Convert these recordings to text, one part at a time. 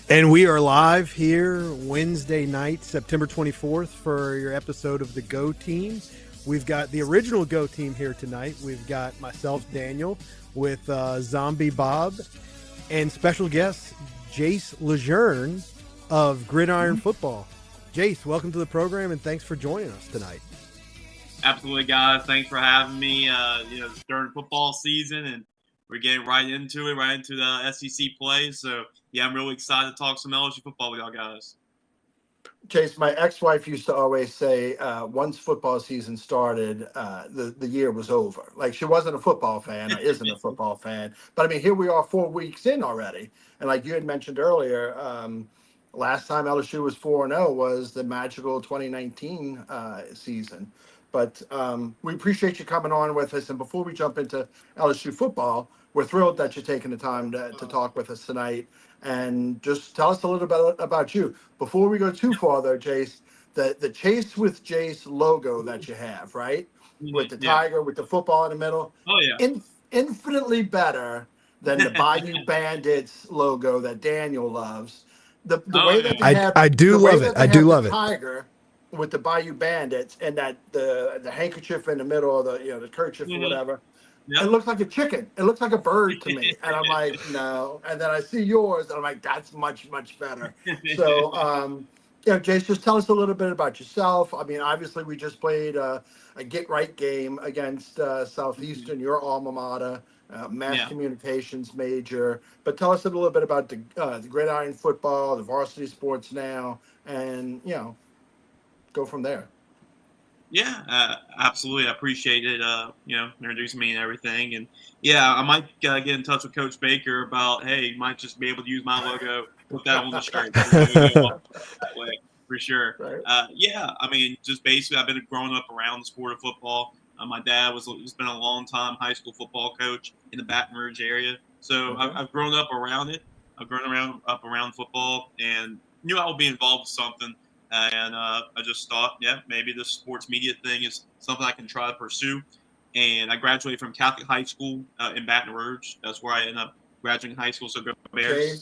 And we are live here Wednesday night, September 24th, for your episode of the Go Team. We've got the original Go Team here tonight. We've got myself, Daniel, with Zombie Bob, and special guest Jace LeJeune of Gridiron Football. Jace, welcome to the program, and thanks for joining us tonight. Absolutely, guys. Thanks for having me. It's during football season, and we're getting right into it, right into the SEC play. So, yeah, I'm really excited to talk some LSU football with y'all guys. Chase, my ex-wife used to always say, once football season started, the year was over. Like, she wasn't a football fan or isn't a football fan. But, I mean, here we are 4 weeks in already. And like you had mentioned earlier, last time LSU was 4-0 was the magical 2019 season. But we appreciate you coming on with us. And before we jump into LSU football, we're thrilled that you're taking the time to talk with us tonight. And just tell us a little bit about you. Before we go too far, though, Jace, the Chase with Jace logo that you have, right? With the tiger, with the football in the middle. Oh, yeah. Infinitely better than the Bayou Bandits logo that Daniel loves. The way that they have, I do love it. I do love it. Tiger with the Bayou Bandits and that the handkerchief in the middle of the kerchief or whatever. Yep. It looks like a chicken. It looks like a bird to me. And I'm like, no. And then I see yours, and I'm like, that's much, much better. So, Jace, just tell us a little bit about yourself. I mean, obviously, we just played a get-right game against Southeastern, your alma mater, mass communications major. But tell us a little bit about the Gridiron football, the varsity sports now, and, go from there. Yeah, absolutely. I appreciate it, introducing me and everything. And, yeah, I might get in touch with Coach Baker about, hey, you might just be able to use my logo, put that on the shirt. That way, for sure. Right. I mean, just basically I've been growing up around the sport of football. My dad he's been a long-time high school football coach in the Baton Rouge area. So I've grown up around it. I've grown up around football and knew I would be involved with something. And I just thought, maybe this sports media thing is something I can try to pursue. And I graduated from Catholic High School in Baton Rouge. That's where I ended up graduating high school. So go Bears. Okay.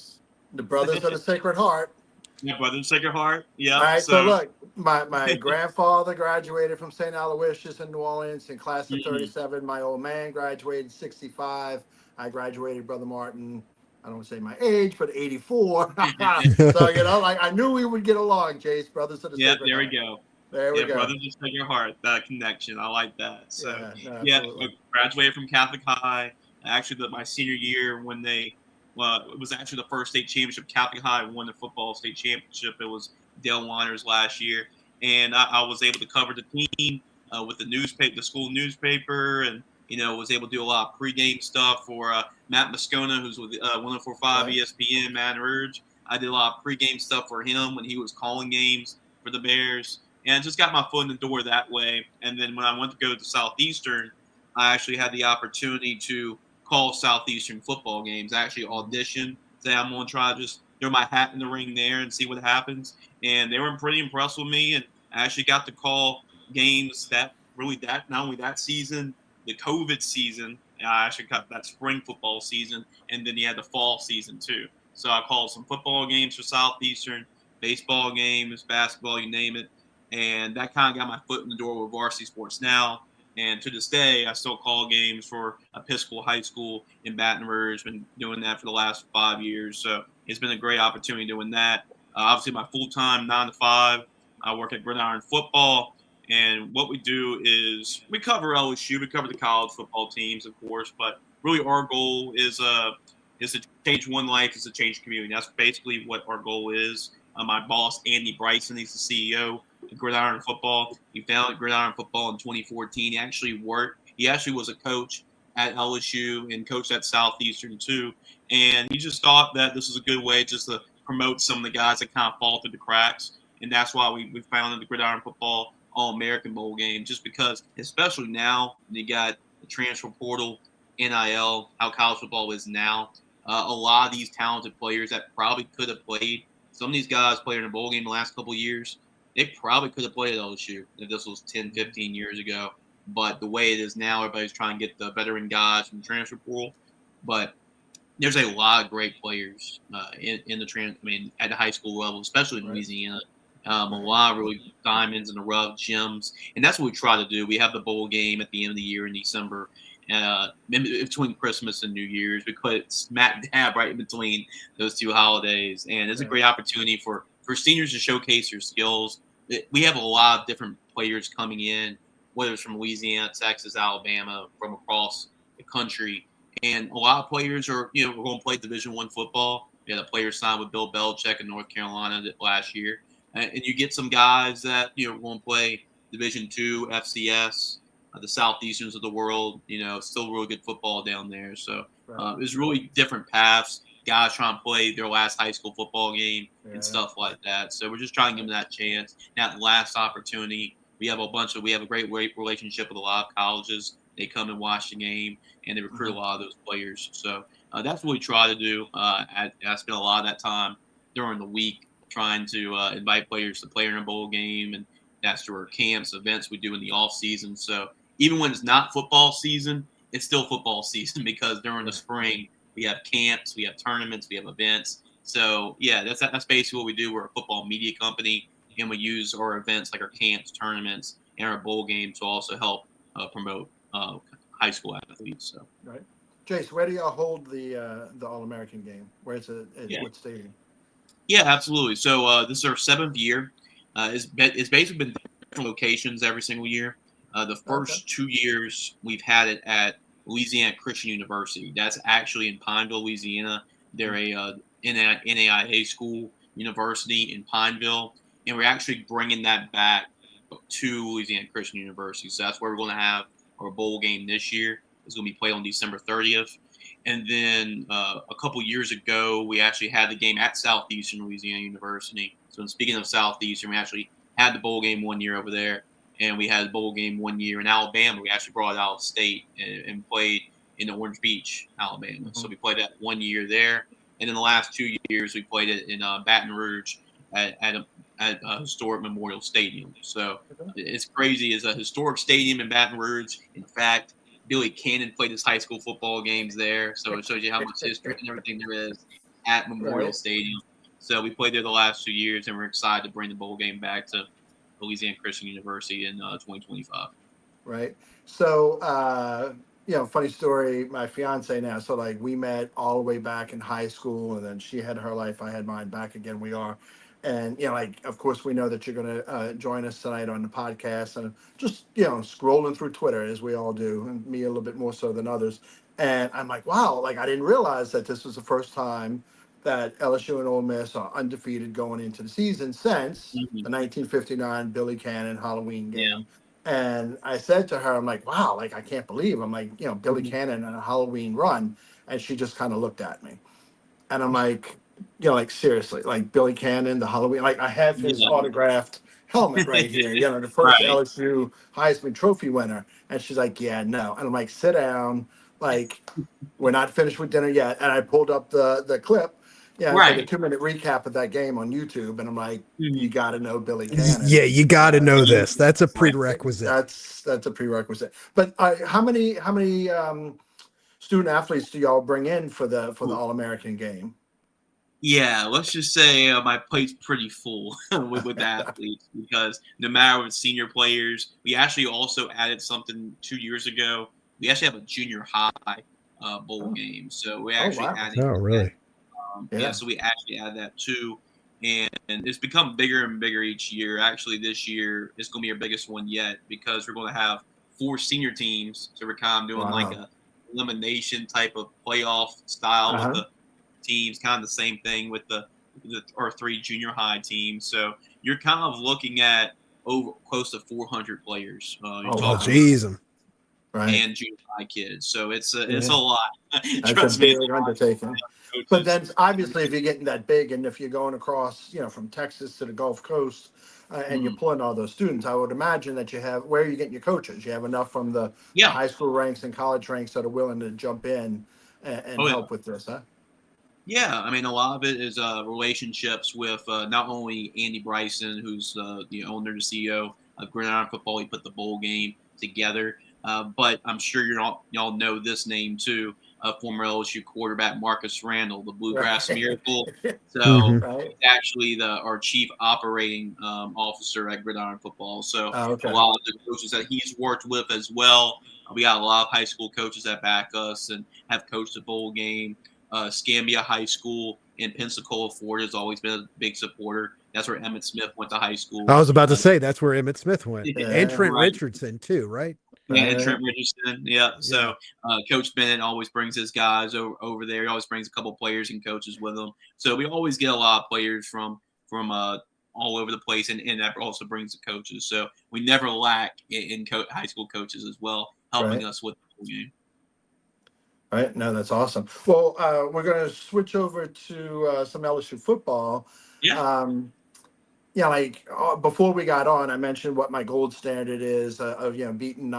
The Brothers of the Sacred Heart. Yeah, Brothers of the Sacred Heart. Yeah. All right. So look, my grandfather graduated from St. Aloysius in New Orleans in class of 37. My old man graduated 65. I graduated, Brother Martin. I don't want to say my age, but 84. So, I knew we would get along, Jace, Brothers of the Sacred there Heart. we go. There we go. Brothers of the Sacred Heart, that connection. I like that. So, absolutely. Graduated from Catholic High. Actually, my senior year when it was actually the first state championship. Catholic High won the football state championship. It was Dale Winers last year. And I was able to cover the team with the school newspaper, and was able to do a lot of pregame stuff for Matt Moscona, who's with 104.5 ESPN Baton Rouge. I did a lot of pregame stuff for him when he was calling games for the Bears, and just got my foot in the door that way. And then when I went to go to Southeastern, I actually had the opportunity to call Southeastern football games. I actually auditioned, say I'm going to try to just throw my hat in the ring there and see what happens. And they were pretty impressed with me, and I actually got to call games that not only that season, the COVID season. I actually got that spring football season, and then you had the fall season too. So I called some football games for Southeastern, baseball games, basketball, you name it. And that kind of got my foot in the door with varsity sports now. And to this day, I still call games for Episcopal High School in Baton Rouge. Been doing that for the last 5 years. So it's been a great opportunity doing that. Obviously, my full-time 9 to 5, I work at Gridiron Football. And what we do is we cover LSU, we cover the college football teams, of course, but really our goal is to change one life, is to change the community. That's basically what our goal is. My boss, Andy Bryson, he's the CEO of Gridiron Football. He founded Gridiron Football in 2014. He actually was a coach at LSU and coached at Southeastern too. And he just thought that this was a good way just to promote some of the guys that kind of fall through the cracks. And that's why we founded the Gridiron Football All-American Bowl game, just because, especially now, you got the transfer portal, NIL, how college football is now. A lot of these talented players that probably could have played, some of these guys played in a bowl game the last couple of years, they probably could have played at LSU if this was 10, 15 years ago. But the way it is now, everybody's trying to get the veteran guys from the transfer portal. But there's a lot of great players in the at the high school level, especially in Louisiana. A lot of really diamonds in the rough, gems, and that's what we try to do. We have the bowl game at the end of the year in December, in between Christmas and New Year's. We put it smack dab right in between those two holidays, and it's a great opportunity for seniors to showcase their skills. We have a lot of different players coming in, whether it's from Louisiana, Texas, Alabama, from across the country. And a lot of players are, we're going to play Division I football. We had a player signed with Bill Belichick in North Carolina last year. And you get some guys that, are going to play Division II, FCS, the Southeasterns of the world, still really good football down there. So there's really different paths. Guys trying to play their last high school football game and stuff like that. So we're just trying to give them that chance, that last opportunity. We have a great relationship with a lot of colleges. They come and watch the game, and they recruit a lot of those players. So that's what we try to do. I spend a lot of that time during the week trying to invite players to play in a bowl game, and that's through our camps, events we do in the off season. So even when it's not football season, it's still football season because during the spring we have camps, we have tournaments, we have events. So yeah, that's basically what we do. We're a football media company, and we use our events like our camps, tournaments, and our bowl game to also help promote high school athletes. So Jace, where do y'all hold the All-American game? Where it's at what stadium? Yeah, absolutely. So this is our 7th year. It's basically been different locations every single year. The first 2 years we've had it at Louisiana Christian University. That's actually in Pineville, Louisiana. They're a NAIA school university in Pineville, and we're actually bringing that back to Louisiana Christian University. So that's where we're going to have our bowl game this year. It's going to be played on December 30th. And then a couple years ago, we actually had the game at Southeastern Louisiana University. So speaking of Southeastern, we actually had the bowl game 1 year over there, and we had the bowl game 1 year in Alabama. We actually brought it out of state and played in Orange Beach, Alabama. So we played that 1 year there. And in the last 2 years, we played it in Baton Rouge at a historic Memorial Stadium. So it's crazy. It's a historic stadium in Baton Rouge. In fact, Billy Cannon played his high school football games there. So it shows you how much history and everything there is at Memorial Stadium. So we played there the last 2 years, and we're excited to bring the bowl game back to Louisiana Christian University in 2025. Right. So, funny story, my fiance now, so like we met all the way back in high school, and then she had her life, I had mine. Back again we are. And, of course we know that you're going to join us tonight on the podcast, and just, scrolling through Twitter as we all do, and me a little bit more so than others. And I'm like, wow, like I didn't realize that this was the first time that LSU and Ole Miss are undefeated going into the season since the 1959 Billy Cannon Halloween game. And I said to her, I'm like, wow, like I can't believe. I'm like, Billy Cannon on a Halloween run. And she just kind of looked at me. And I'm like, like seriously, like Billy Cannon, the Halloween, like I have his autographed helmet right here, the first LSU Heisman Trophy winner. And she's like, yeah, no. And I'm like, sit down, like we're not finished with dinner yet. And I pulled up the clip, like a 2-minute recap of that game on YouTube. And I'm like, you got to know Billy Cannon. Yeah, you got to know this. That's a prerequisite. That's a prerequisite. But how many student athletes do y'all bring in for the All-American game? Yeah, let's just say my plate's pretty full with athletes, because no matter with senior players, we actually also added something 2 years ago. We actually have a junior high bowl game, so we actually added. Oh, really? So we actually added that too, and it's become bigger and bigger each year. Actually, this year it's going to be our biggest one yet, because we're going to have 4 senior teams. So we're kind of doing like a elimination type of playoff style with the teams, kind of the same thing with our 3 junior high teams. So you're kind of looking at close to 400 players. Jeez. Right. And junior high kids. So it's a lot. That's a big undertaking. But then obviously if you're getting that big, and if you're going across, from Texas to the Gulf Coast, and you're pulling all those students, I would imagine that where are you getting your coaches? You have enough from the high school ranks and college ranks that are willing to jump in and help with this, huh? Yeah, I mean, a lot of it is relationships with not only Andy Bryson, who's the owner and CEO of Gridiron Football. He put the bowl game together, but I'm sure y'all know this name too. former LSU quarterback Marcus Randall, the Bluegrass Right. Miracle. So Mhm. Right. he's actually our chief operating officer at Gridiron Football. So Oh, a okay. lot of the coaches that he's worked with as well. We got a lot of high school coaches that back us and have coached the bowl game. Scambia High School in Pensacola, Florida has always been a big supporter. That's where Emmett Smith went to high school. I was about to say that's where Emmett Smith went, and Yeah. Trent Right. Richardson too, right? Yeah, Right. and Trent Richardson. Yeah. So Coach Bennett always brings his guys over there. He always brings a couple players and coaches with him. So we always get a lot of players from all over the place, and that also brings the coaches. So we never lack in high school coaches as well, helping Right. us with the whole game. Right. No, that's awesome. Well, we're going to switch over to some LSU football. Yeah. Yeah, like before we got on, I mentioned what my gold standard is of beating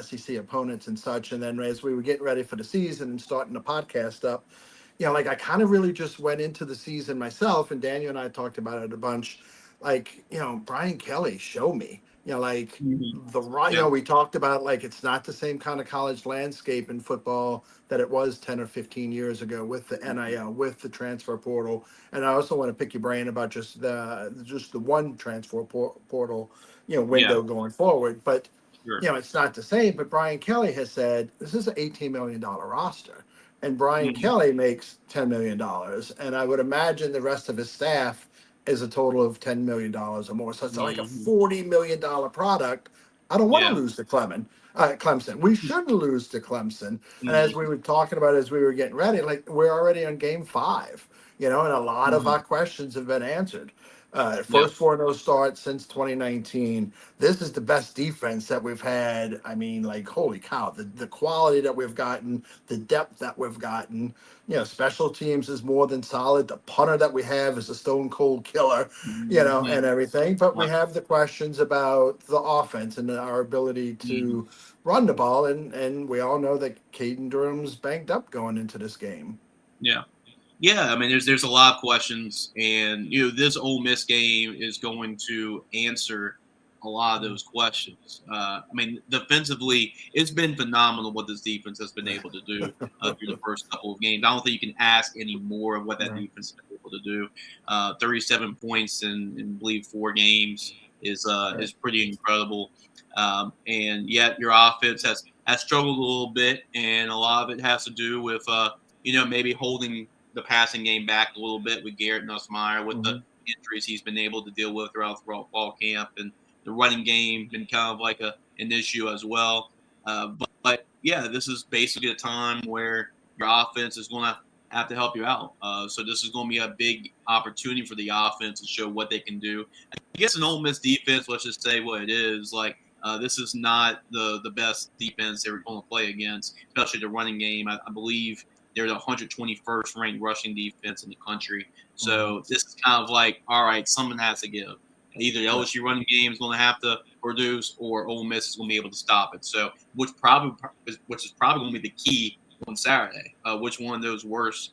SEC opponents and such. And then as we were getting ready for the season and starting the podcast up, like I kind of really just went into the season myself, and Daniel and I talked about it a bunch. Like, Brian Kelly, show me. Like Yeah. we talked about like it's not the same kind of college landscape in football that it was 10 or 15 years ago with the NIL, with the transfer portal. And I also want to pick your brain about just the one transfer portal, Yeah. window going forward. But Sure. it's not the same. But Brian Kelly has said this is an $18 million roster, and Brian Kelly makes $10 million, and I would imagine the rest of his staff is a total of $10 million or more. So it's like a $40 million product. I don't want to Yeah. lose to Clemson. We shouldn't lose to Clemson. And as we were talking about, as we were getting ready, like we're already on game 5, and a lot of our questions have been answered. First 4-0 start since 2019. This is the best defense that we've had. I mean, like, holy cow, the quality that we've gotten, the depth that we've gotten. Special teams is more than solid. The punter that we have is a stone cold killer, and everything. But we have the questions about the offense and our ability to run the ball. And we all know that Caden Durham's banked up going into this game. Yeah. Yeah, I mean, there's a lot of questions, and this Ole Miss game is going to answer a lot of those questions. I mean, defensively, it's been phenomenal what this defense has been able to do through the first couple of games. I don't think you can ask any more of what that defense has been able to do. 37 points in I believe 4 games is pretty incredible, and yet your offense has struggled a little bit, and a lot of it has to do with maybe holding the passing game back a little bit with Garrett Nussmeier with the injuries he's been able to deal with throughout fall camp, and the running game been kind of like an issue as well. But yeah, this is basically a time where your offense is going to have to help you out. So this is going to be a big opportunity for the offense to show what they can do. I guess an Ole Miss defense, let's just say what it is, like this is not the best defense they're going to play against, especially the running game. I believe they're the 121st ranked rushing defense in the country. So this is kind of like, all right, something has to give. Either the LSU running game is going to have to produce, or Ole Miss is going to be able to stop it. So, which is probably going to be the key on Saturday. Which one of those worst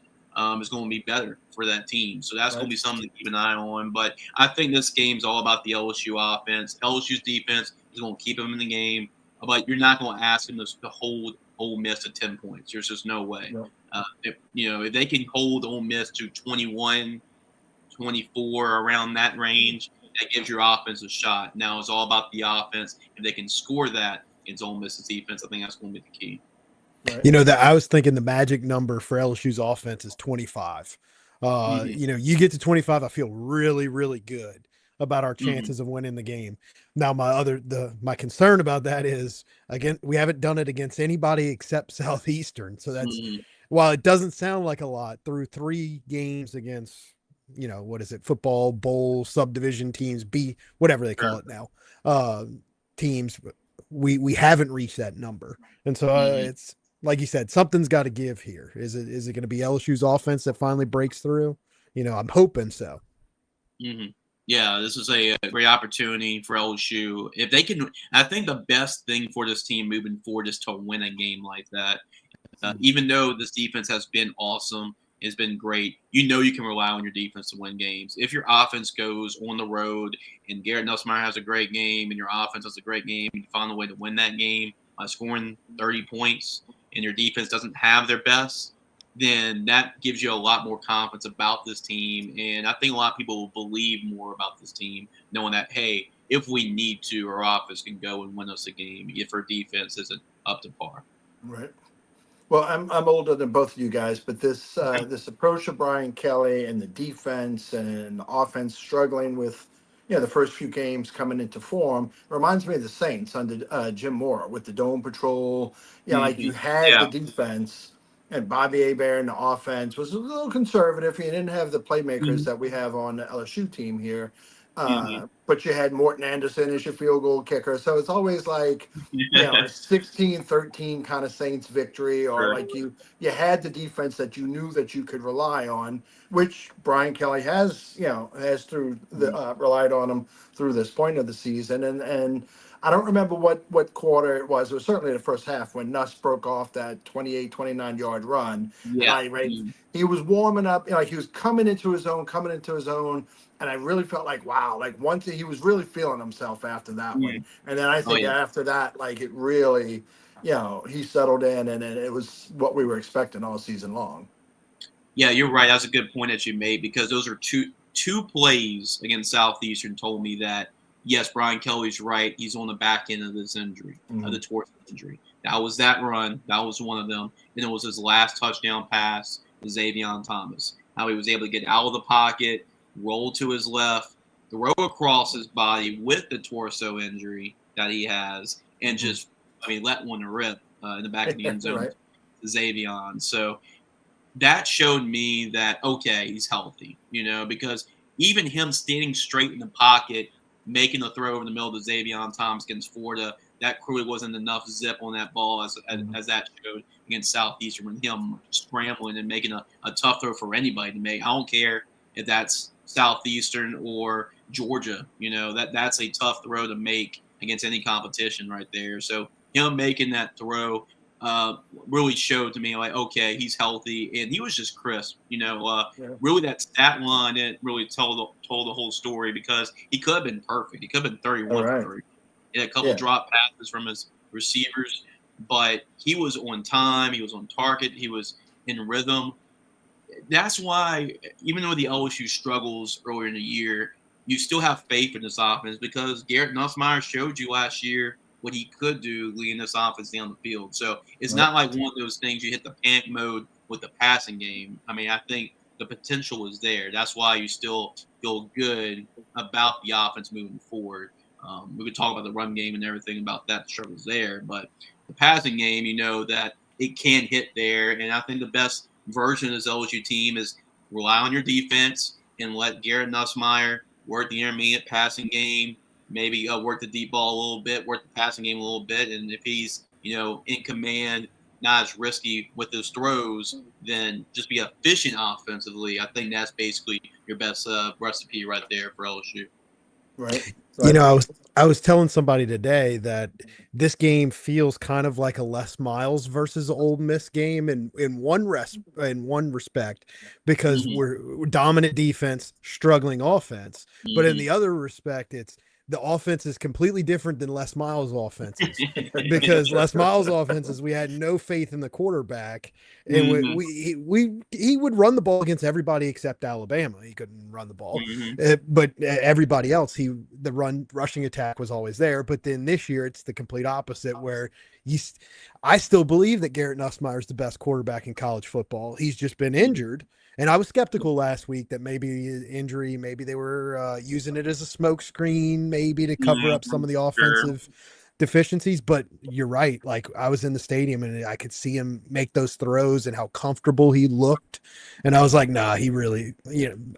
is going to be better for that team? So that's going to be something to keep an eye on. But I think this game's all about the LSU offense. LSU's defense is going to keep them in the game, but you're not going to ask them to hold Ole Miss to 10 points. There's just no way. No. If they can hold Ole Miss to 21, 24, around that range, that gives your offense a shot. Now it's all about the offense. If they can score that against Ole Miss's defense, I think that's going to be the key. Right. That I was thinking the magic number for LSU's offense is 25. You get to 25, I feel really, really good about our chances of winning the game. Now, my concern about that is, again, we haven't done it against anybody except Southeastern. So that's while it doesn't sound like a lot, through 3 games against, what is it, football, bowl, subdivision teams, whatever they call it now, teams, we haven't reached that number. And so it's like you said, something's got to give here. Is it going to be LSU's offense that finally breaks through? I'm hoping so. Yeah, this is a great opportunity for LSU. If they can, I think the best thing for this team moving forward is to win a game like that. Even though this defense has been awesome, has been great, you can rely on your defense to win games. If your offense goes on the road and Garrett Nussmeier has a great game and your offense has a great game, you find a way to win that game by scoring 30 points and your defense doesn't have their best, then that gives you a lot more confidence about this team. And I think a lot of people will believe more about this team, knowing that, hey, if we need to, our offense can go and win us a game if our defense isn't up to par. Right. Well, I'm older than both of you guys, but this approach of Brian Kelly and the defense and the offense struggling with, the first few games coming into form reminds me of the Saints under Jim Mora with the Dome Patrol. Like you had the defense and Bobby Hebert in the offense was a little conservative. You didn't have the playmakers that we have on the LSU team here. But you had Morton Anderson as your field goal kicker. So it's always like, a 16-13 kind of Saints victory, or like you had the defense that you knew that you could rely on, which Brian Kelly has relied on them through this point of the season. And I don't remember what quarter it was. It was certainly the first half when Nuss broke off that 29 yard run. He was warming up, he was coming into his own. And I really felt like, wow, like once he was really feeling himself after that one. And then I think after that, like it really, he settled in, and it was what we were expecting all season long. Yeah, you're right. That's a good point that you made, because those are two plays against Southeastern told me that, yes, Brian Kelly's right. He's on the back end of this injury, of the torso injury. That was that run. That was one of them. And it was his last touchdown pass to Xavier Thomas. How he was able to get out of the pocket, roll to his left, throw across his body with the torso injury that he has, and just, let one rip in the back of the end zone to Xavier. So that showed me that, okay, he's healthy, because even him standing straight in the pocket, making the throw over the middle to Xavier Thomas against Florida, that clearly wasn't enough zip on that ball as that showed against Southeastern, with him scrambling and making a tough throw for anybody to make. I don't care if that's Southeastern or Georgia, that's a tough throw to make against any competition right there. So him making that throw really showed to me, like, okay, he's healthy, and he was just crisp. Really that stat line didn't really told the whole story, because he could have been perfect. He could have been 31 for 30. He had a couple drop passes from his receivers, but he was on time. He was on target. He was in rhythm. That's why, even though the LSU struggles earlier in the year, you still have faith in this offense, because Garrett Nussmeier showed you last year what he could do leading this offense down the field. So it's not like one of those things you hit the panic mode with the passing game. I think the potential is there. That's why you still feel good about the offense moving forward. We could talk about the run game and everything about that, the struggles there, but the passing game, that it can hit there. And I think the best version of this LSU team is rely on your defense and let Garrett Nussmeier work the intermediate passing game, maybe work the deep ball a little bit, work the passing game a little bit. And if he's, in command, not as risky with his throws, then just be efficient offensively. I think that's basically your best recipe right there for LSU. Right. I was telling somebody today that this game feels kind of like a Les Miles versus Ole Miss game in one respect, because we're dominant defense, struggling offense, but in the other respect, it's the offense is completely different than Les Miles' offenses, because Les Miles' offenses, we had no faith in the quarterback, and he would run the ball against everybody except Alabama. He couldn't run the ball, but everybody else, the rushing attack was always there. But then this year, it's the complete opposite, where I still believe that Garrett Nussmeier is the best quarterback in college football. He's just been injured. And I was skeptical last week that maybe injury, maybe they were using it as a smokescreen, maybe to cover up some of the offensive deficiencies. But you're right. Like, I was in the stadium and I could see him make those throws and how comfortable he looked. And I was like, nah, he really,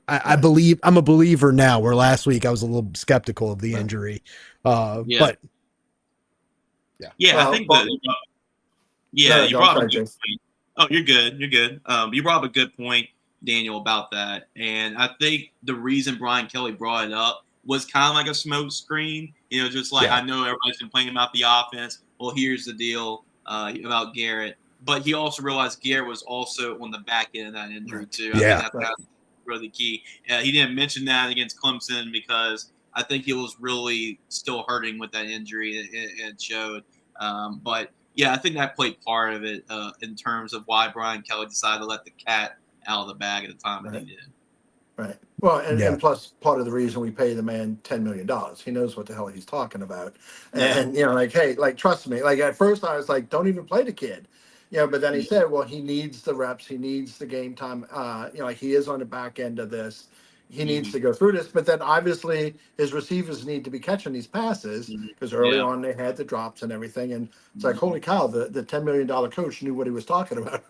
I believe, I'm a believer now, where last week I was a little skeptical of the injury. But I think that, you brought up a good point. Oh, you're good. You're good. You brought up a good point, Daniel, about that. And I think the reason Brian Kelly brought it up was kind of like a smoke screen, just like, I know everybody's complaining about the offense. Well, here's the deal about Garrett. But he also realized Garrett was also on the back end of that injury, too. I think that's really key. He didn't mention that against Clemson, because I think he was really still hurting with that injury, and it showed. But Yeah, I think that played part of it in terms of why Brian Kelly decided to let the cat out of the bag at the time that he did. Right. Well, Yeah. and plus part of the reason we pay the man $10 million, he knows what the hell he's talking about. Yeah. And, like, hey, like, trust me, like at first I was like, don't even play the kid, but then he said, well, he needs the reps. He needs the game time. Like he is on the back end of this. He needs to go through this, but then obviously his receivers need to be catching these passes because early on they had the drops and everything. And it's like, holy cow, the $10 million coach knew what he was talking about.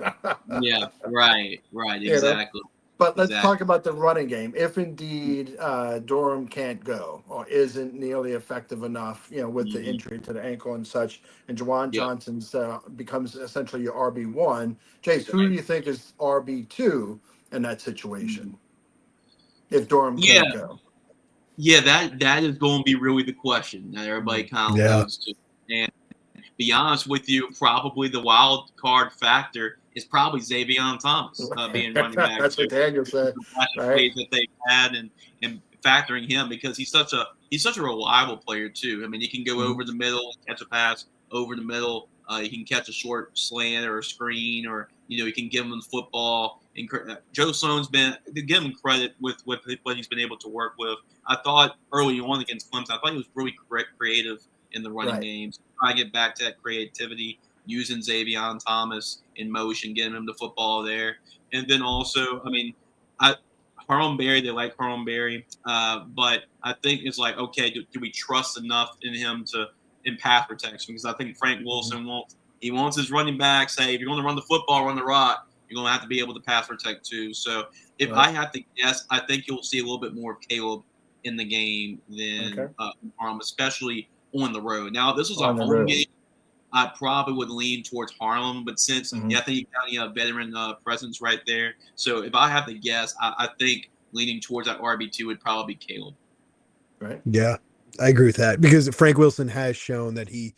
Yeah, right, exactly. But let's talk about the running game. If indeed Durham can't go or isn't nearly effective enough, with the injury to the ankle and such, and Juwan Johnson's becomes essentially your RB1, Jace, who do you think is RB2 in that situation? If Durham can't go. Yeah, that is going to be really the question that everybody kind of goes to. And be honest with you, probably the wild card factor is probably Xavier Thomas being running back. That's what Daniel said. The plays that they've had and factoring him because he's such a reliable player too. I mean, he can go over the middle, catch a pass over the middle. He can catch a short slant or a screen, or he can give him the football. And Joe Sloan's been, to give him credit with what he's been able to work with. I thought early on against Clemson, I thought he was really creative in the running games. Try to get back to that creativity, using Xavier Thomas in motion, getting him the football there. And then also, I mean, Harlem Berry, they like Harlem Berry, but I think it's like, okay, do we trust enough in him in pass protection? Because I think Frank Wilson wants his running backs. Hey, if you're going to run the football, run the rock, you're going to have to be able to pass protect too. So if I have to guess, I think you'll see a little bit more of Caleb in the game than Harlem, especially on the road. Now, if this was a home game, I probably would lean towards Harlem, but since I think you got a veteran presence right there. So if I have to guess, I think leaning towards that RB2 would probably be Caleb. Right. Yeah, I agree with that because Frank Wilson has shown that he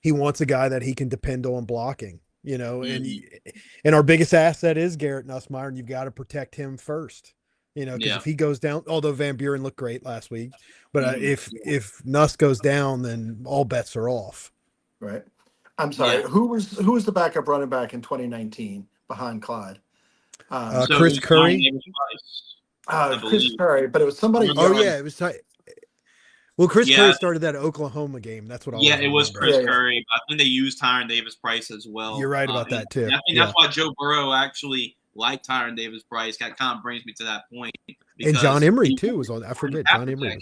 wants a guy that he can depend on blocking. And our biggest asset is Garrett Nussmeier, and you've got to protect him first. Because if he goes down, although Van Buren looked great last week, but if Nuss goes down, then all bets are off. Right. I'm sorry. Who was the backup running back in 2019 behind Clyde? Chris Curry. Chris Curry, but it was somebody. Oh yeah, it was. Well, Chris Curry started that Oklahoma game. That's what I was. Yeah, it was Chris Curry. I think they used Tyron Davis-Price as well. You're right about that too. I think that's why Joe Burrow actually liked Tyron Davis-Price. That kind of brings me to that point. And John Emery too was on. I forget John Emery.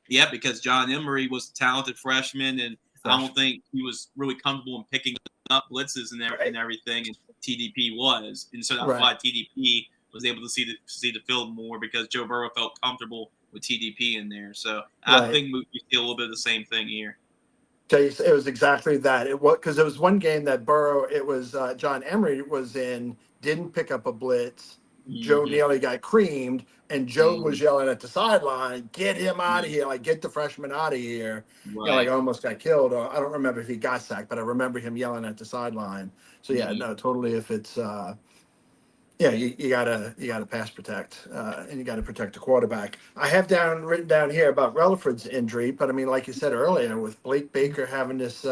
Yeah, because John Emery was a talented freshman, and I don't think he was really comfortable in picking up blitzes and everything. And TDP was, and so that's why TDP was able to see the field more because Joe Burrow felt comfortable with TDP in there. So I think we see a little bit of the same thing here. It was exactly that. It was because it was one game that Burrow. It was John Emery was in, didn't pick up a blitz. Joe nearly got creamed, and Joe was yelling at the sideline, "Get him out of here! Like, get the freshman out of here!" Like almost got killed. Or I don't remember if he got sacked, but I remember him yelling at the sideline. So no, totally. If it's you gotta pass protect, and you gotta protect the quarterback. I have written down here about Relaford's injury, but I mean, like you said earlier, with Blake Baker having this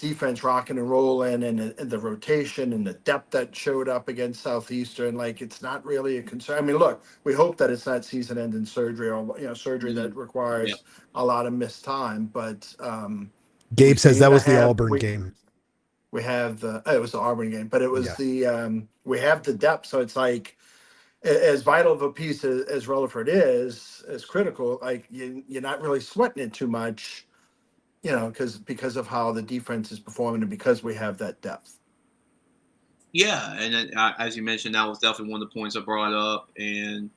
defense rocking and rolling, and the rotation and the depth that showed up against Southeastern, like it's not really a concern. I mean, look, we hope that it's not season-ending surgery or surgery that requires a lot of missed time. But Gabe says that was the Auburn game. We have it was the Auburn game, but it was we have the depth, so it's like as vital of a piece as Relaford is, as critical. Like you're not really sweating it too much, because of how the defense is performing and because we have that depth. Yeah, and as you mentioned, that was definitely one of the points I brought up, and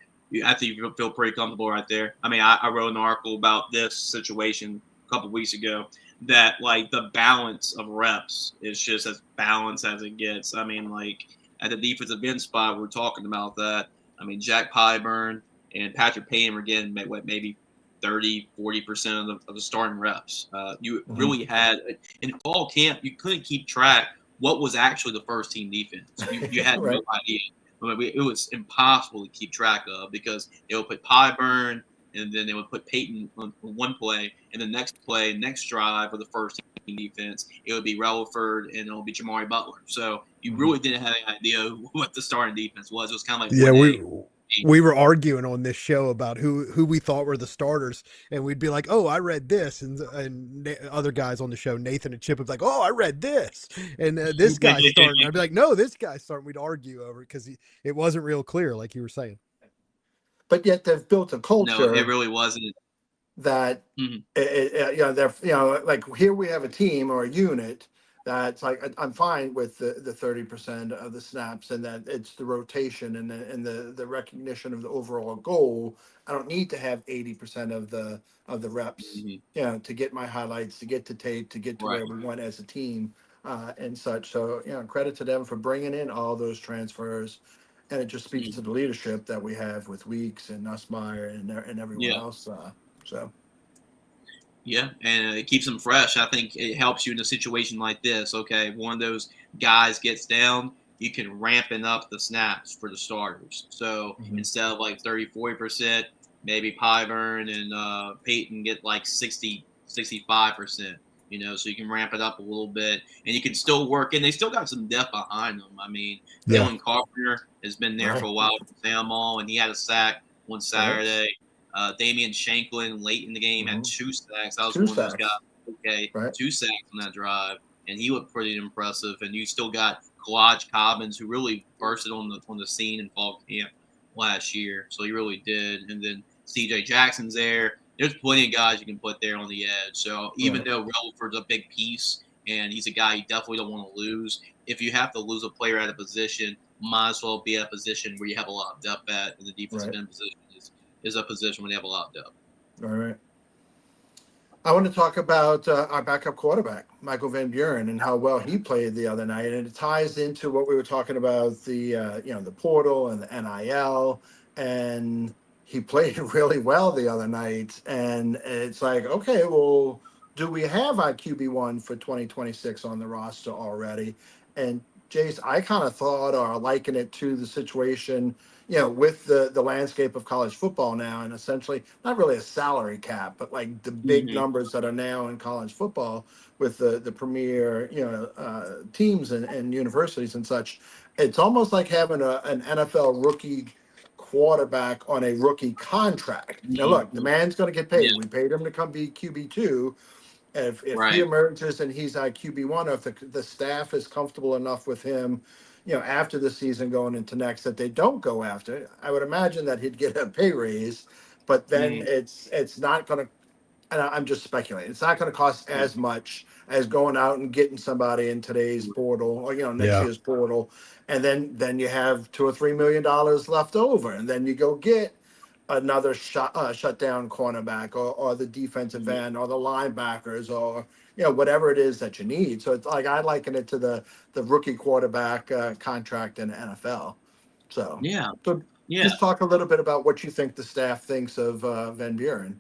I think you feel pretty comfortable right there. I mean, I wrote an article about this situation a couple weeks ago. That like the balance of reps is just as balanced as it gets. I mean, like at the defensive end spot, we're talking about that. I mean, Jack Pyburn and Patrick Payne were getting maybe 30-40% of the starting reps. You really had in fall camp, you couldn't keep track what was actually the first team defense. You had no idea. I mean, it was impossible to keep track of because they would put Pyburn and then they would put Peyton on one play, and the next play, next drive of the first team defense, it would be Relaford and it would be Jamari Butler. So you really didn't have any idea what the starting defense was. It was kind of like Yeah, 1A. we were arguing on this show about who we thought were the starters, and we'd be like, "Oh, I read this," and other guys on the show, Nathan and Chip, would be like, "Oh, I read this," and this guy's starting. I'd be like, "No, this guy's starting." We'd argue over it because it wasn't real clear, like you were saying. But yet they've built a No, it culture really wasn't. that they're like here we have a team or a unit that's like I'm fine with the 30% of the snaps and that it's the rotation and the recognition of the overall goal. I don't need to have 80% of the reps, to get my highlights, to get to tape, to get to where we want as a team, and such. So credit to them for bringing in all those transfers. And it just speaks to the leadership that we have with Weeks and Nussmeier and everyone else. So. Yeah, and it keeps them fresh. I think it helps you in a situation like this. Okay, one of those guys gets down, you can ramping up the snaps for the starters. So instead of like 30, 40%, maybe Pyburn and Peyton get like 60, 65%. So you can ramp it up a little bit, and you can still work. And they still got some depth behind them. I mean, Dylan Carpenter has been there for a while with Sam All, and he had a sack one Saturday. Damian Shanklin late in the game had 2 sacks. I was one of those guys. Okay, 2 sacks on that drive, and he looked pretty impressive. And you still got Kalaj Cobbins, who really bursted on the scene in fall camp last year. So he really did. And then C.J. Jackson's there. There's plenty of guys you can put there on the edge. So even though Relaford's a big piece and he's a guy you definitely don't want to lose, if you have to lose a player at a position, might as well be at a position where you have a lot of depth at, in the defensive end position is a position where they have a lot of depth. All right. I want to talk about our backup quarterback, Michael Van Buren, and how well he played the other night. And it ties into what we were talking about, the portal and the NIL. And he played really well the other night. And it's like, okay, well, do we have our QB1 for 2026 on the roster already? And Jace, I kind of thought or liken it to the situation with the landscape of college football now, and essentially not really a salary cap, but like the big numbers that are now in college football with the premier, teams and universities and such. It's almost like having an NFL rookie quarterback on a rookie contract. Now, look, the man's going to get paid. We paid him to come be QB2. If he emerges and he's our QB1, or if the staff is comfortable enough with him, after the season going into next, that they don't go after, I would imagine that he'd get a pay raise, but then it's not going to, and I'm just speculating, it's not going to cost as much as going out and getting somebody in today's portal or, next year's portal. And then you have $2 or $3 million left over. And then you go get another shutdown cornerback or the defensive end or the linebackers or whatever it is that you need. So it's like I liken it to the rookie quarterback contract in the NFL. So just talk a little bit about what you think the staff thinks of Van Buren.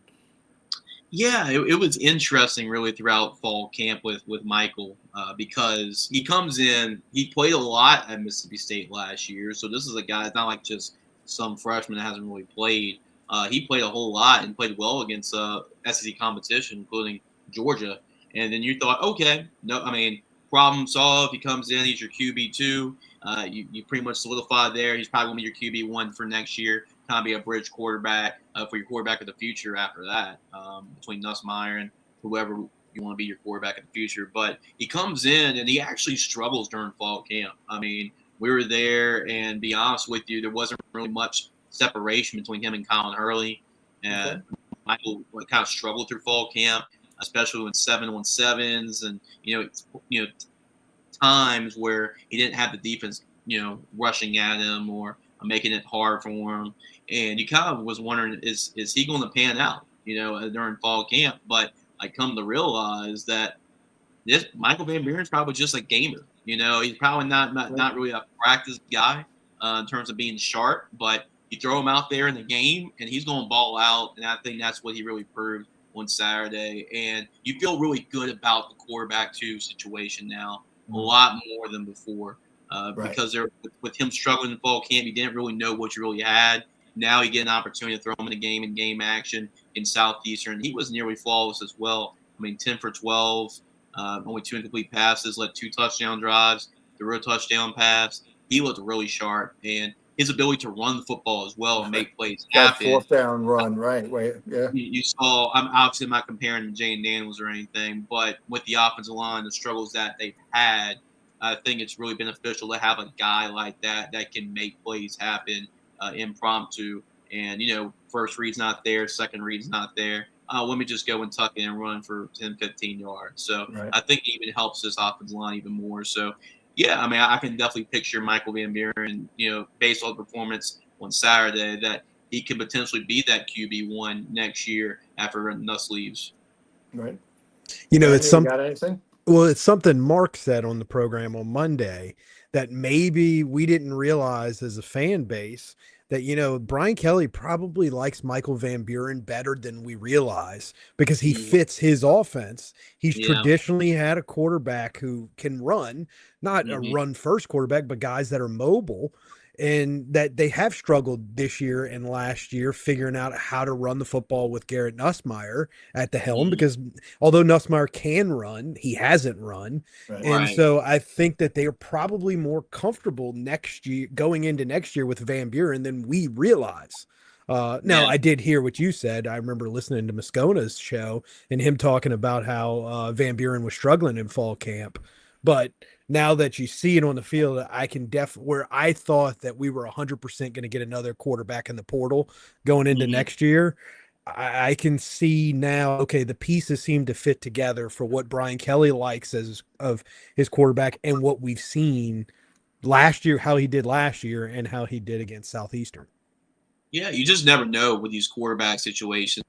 Yeah, it was interesting really throughout fall camp with Michael because he comes in, he played a lot at Mississippi State last year. So this is a guy, it's not like just some freshman that hasn't really played. He played a whole lot and played well against SEC competition, including Georgia. And then you thought, okay, problem solved. He comes in, he's your QB2. You pretty much solidified there. He's probably going to be your QB1 for next year. Kind of be a bridge quarterback for your quarterback of the future after that, between Nussmeier and whoever you want to be your quarterback in the future. But he comes in and he actually struggles during fall camp. I mean, we were there, and be honest with you, there wasn't really much separation between him and Colin Hurley. Michael kind of struggled through fall camp, especially with 7-on-7s and times where he didn't have the defense rushing at him or making it hard for him. And you kind of was wondering, is he going to pan out during fall camp? But I come to realize that this Michael Van Buren's probably just a gamer. He's probably not really a practice guy in terms of being sharp, but you throw him out there in the game and he's going to ball out. And I think that's what he really proved on Saturday. And you feel really good about the quarterback 2 situation now, a lot more than before, because with him struggling in fall camp, you didn't really know what you really had. Now you get an opportunity to throw him in a game in game action in Southeastern. He was nearly flawless as well. I mean, 10 for 12, only 2 incomplete passes, led 2 touchdown drives, threw a touchdown pass. He looked really sharp, and his ability to run the football as well and make plays That happen. fourth down run, right? Wait, yeah. You saw, I'm obviously not comparing to Jane Daniels or anything, but with the offensive line, the struggles that they've had, I think it's really beneficial to have a guy like that that can make plays happen impromptu. And, first read's not there, second read's not there. Let me just go and tuck in and run for 10, 15 yards. So Right. I think it even helps this offensive line even more. So, yeah, I mean, I can definitely picture Michael Van Buren, based on the performance on Saturday, that he could potentially be that QB1 next year after Nuss leaves. Right. It's something. Got anything? Well, it's something Mark said on the program on Monday that maybe we didn't realize as a fan base that, Brian Kelly probably likes Michael Van Buren better than we realize because he fits his offense. He's traditionally had a quarterback who can run, not a run first quarterback, but guys that are mobile. And that they have struggled this year and last year figuring out how to run the football with Garrett Nussmeier at the helm, because although Nussmeier can run, he hasn't run. Right. And so I think that they are probably more comfortable next year, going into next year with Van Buren than we realize. Now, I did hear what you said. I remember listening to Moscona's show and him talking about how Van Buren was struggling in fall camp. But now that you see it on the field, I can where I thought that we were 100% going to get another quarterback in the portal going into next year, I can see now, okay, the pieces seem to fit together for what Brian Kelly likes of his quarterback and what we've seen last year, how he did last year and how he did against Southeastern. Yeah, you just never know with these quarterback situations.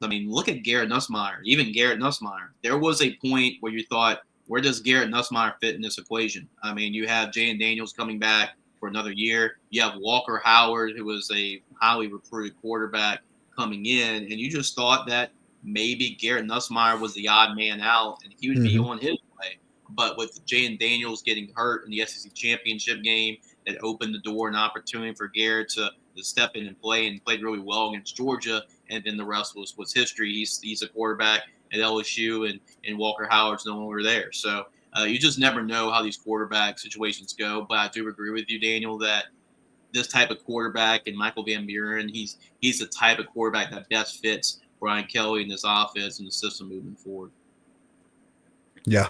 I mean, look at Garrett Nussmeier. Even Garrett Nussmeier. There was a point where you thought, where does Garrett Nussmeier fit in this equation? I mean, you have Jane Daniels coming back for another year. You have Walker Howard, who was a highly recruited quarterback, coming in, and you just thought that maybe Garrett Nussmeier was the odd man out and he would be on his way. But with Jane Daniels getting hurt in the SEC championship game, that opened the door and opportunity for Garrett to step in and play, and played really well against Georgia. And then the rest was history. He's a quarterback at LSU, and Walker Howard's no longer there. So you just never know how these quarterback situations go. But I do agree with you, Daniel, that this type of quarterback and Michael Van Buren, he's the type of quarterback that best fits Brian Kelly and this offense and the system moving forward. Yeah.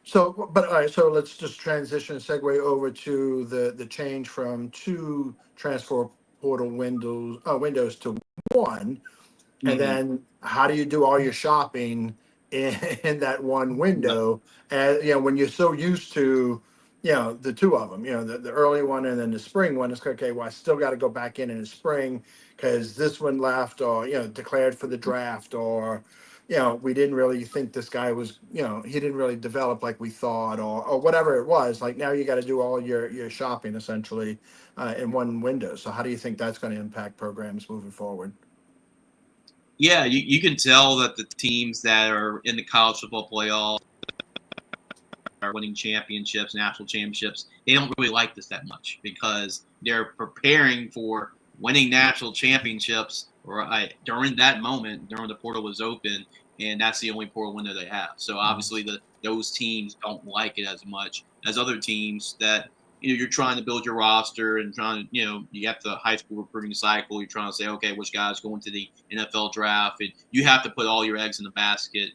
So, but all right, so let's just transition and segue over to the change from 2 transfer portal windows to 1. And then how do you do all your shopping in that one window? And, when you're so used to, the 2 of them, the early one and then the spring one, it's okay, well, I still got to go back in the spring because this one left or, declared for the draft, or, we didn't really think this guy was, he didn't really develop like we thought, or whatever it was. Like now you got to do all your shopping essentially in one window. So how do you think that's going to impact programs moving forward? Yeah, you can tell that the teams that are in the college football playoff are winning championships, national championships, they don't really like this that much because they're preparing for winning national championships during that moment, during the portal was open, and that's the only portal window they have. So obviously those teams don't like it as much as other teams that you're trying to build your roster and trying to, you have the high school recruiting cycle. You're trying to say, okay, which guys going to the NFL draft, and you have to put all your eggs in the basket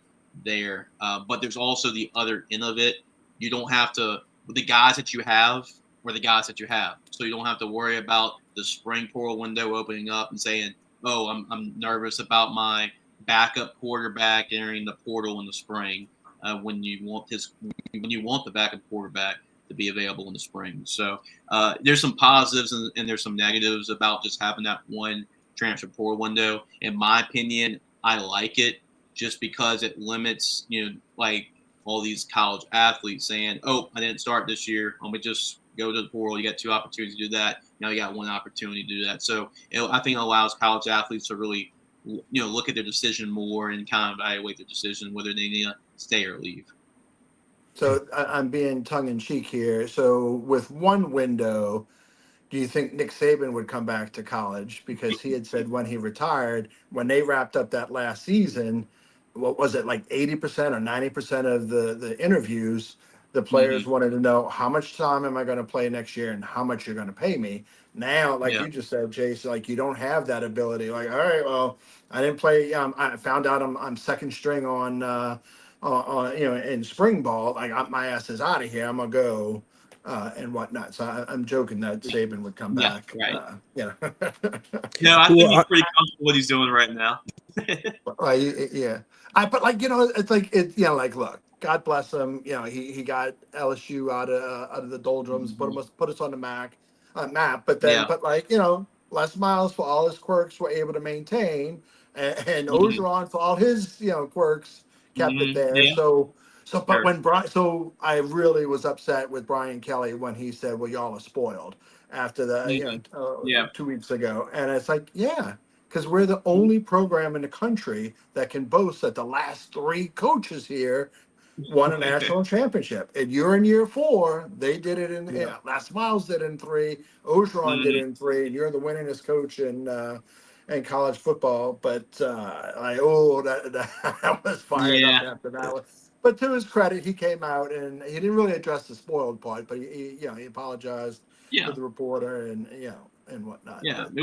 there. But there's also the other end of it. You don't have to, the guys that you have were the guys that you have. So you don't have to worry about the spring portal window opening up and saying, oh, I'm nervous about my backup quarterback entering the portal in the spring when you want the backup quarterback to be available in the spring. So there's some positives and there's some negatives about just having that one transfer portal window. In my opinion, I like it just because it limits, like all these college athletes saying, oh, I didn't start this year. Let me just go to the portal. You got 2 opportunities to do that. Now you got 1 opportunity to do that. So I think it allows college athletes to really, look at their decision more and kind of evaluate their decision whether they need to stay or leave. So I'm being tongue in cheek here. So with one window, do you think Nick Saban would come back to college? Because he had said when he retired, when they wrapped up that last season, what was it, like 80% or 90% of the interviews, the players Mm-hmm. wanted to know how much time am I going to play next year and how much you're going to pay me. Now, like Yeah. you just said, Jace, like you don't have that ability. Like, all right, well, I didn't play. I found out I'm second string on in spring ball. Like my ass is out of here. I'm gonna go and whatnot. So I'm joking that Saban would come Yeah. back. Right. Yeah. No, I think Well, he's pretty comfortable what he's doing right now. Yeah. But like it's like like look, God bless him. He got LSU out of the doldrums, put us on the map. But then, Yeah. but like Les Miles for all his quirks were able to maintain, and Mm-hmm. Orgeron for all his quirks kept it Mm-hmm. there. Yeah. But Sure. when I really was upset with Brian Kelly when he said, "Well, y'all are spoiled," after the Mm-hmm. Yeah. 2 weeks ago, and it's like, yeah, because we're the only program in the country that can boast that the last three coaches here won a national championship. And you're in year four. They did it Yeah. Last Miles did it in three. Ogeron did Mm-hmm. it in three. And you're the winningest coach in college football. But I was fired up Yeah. after that one. But to his credit, he came out and he didn't really address the spoiled part, but he apologized to Yeah. the reporter and and whatnot. Yeah. But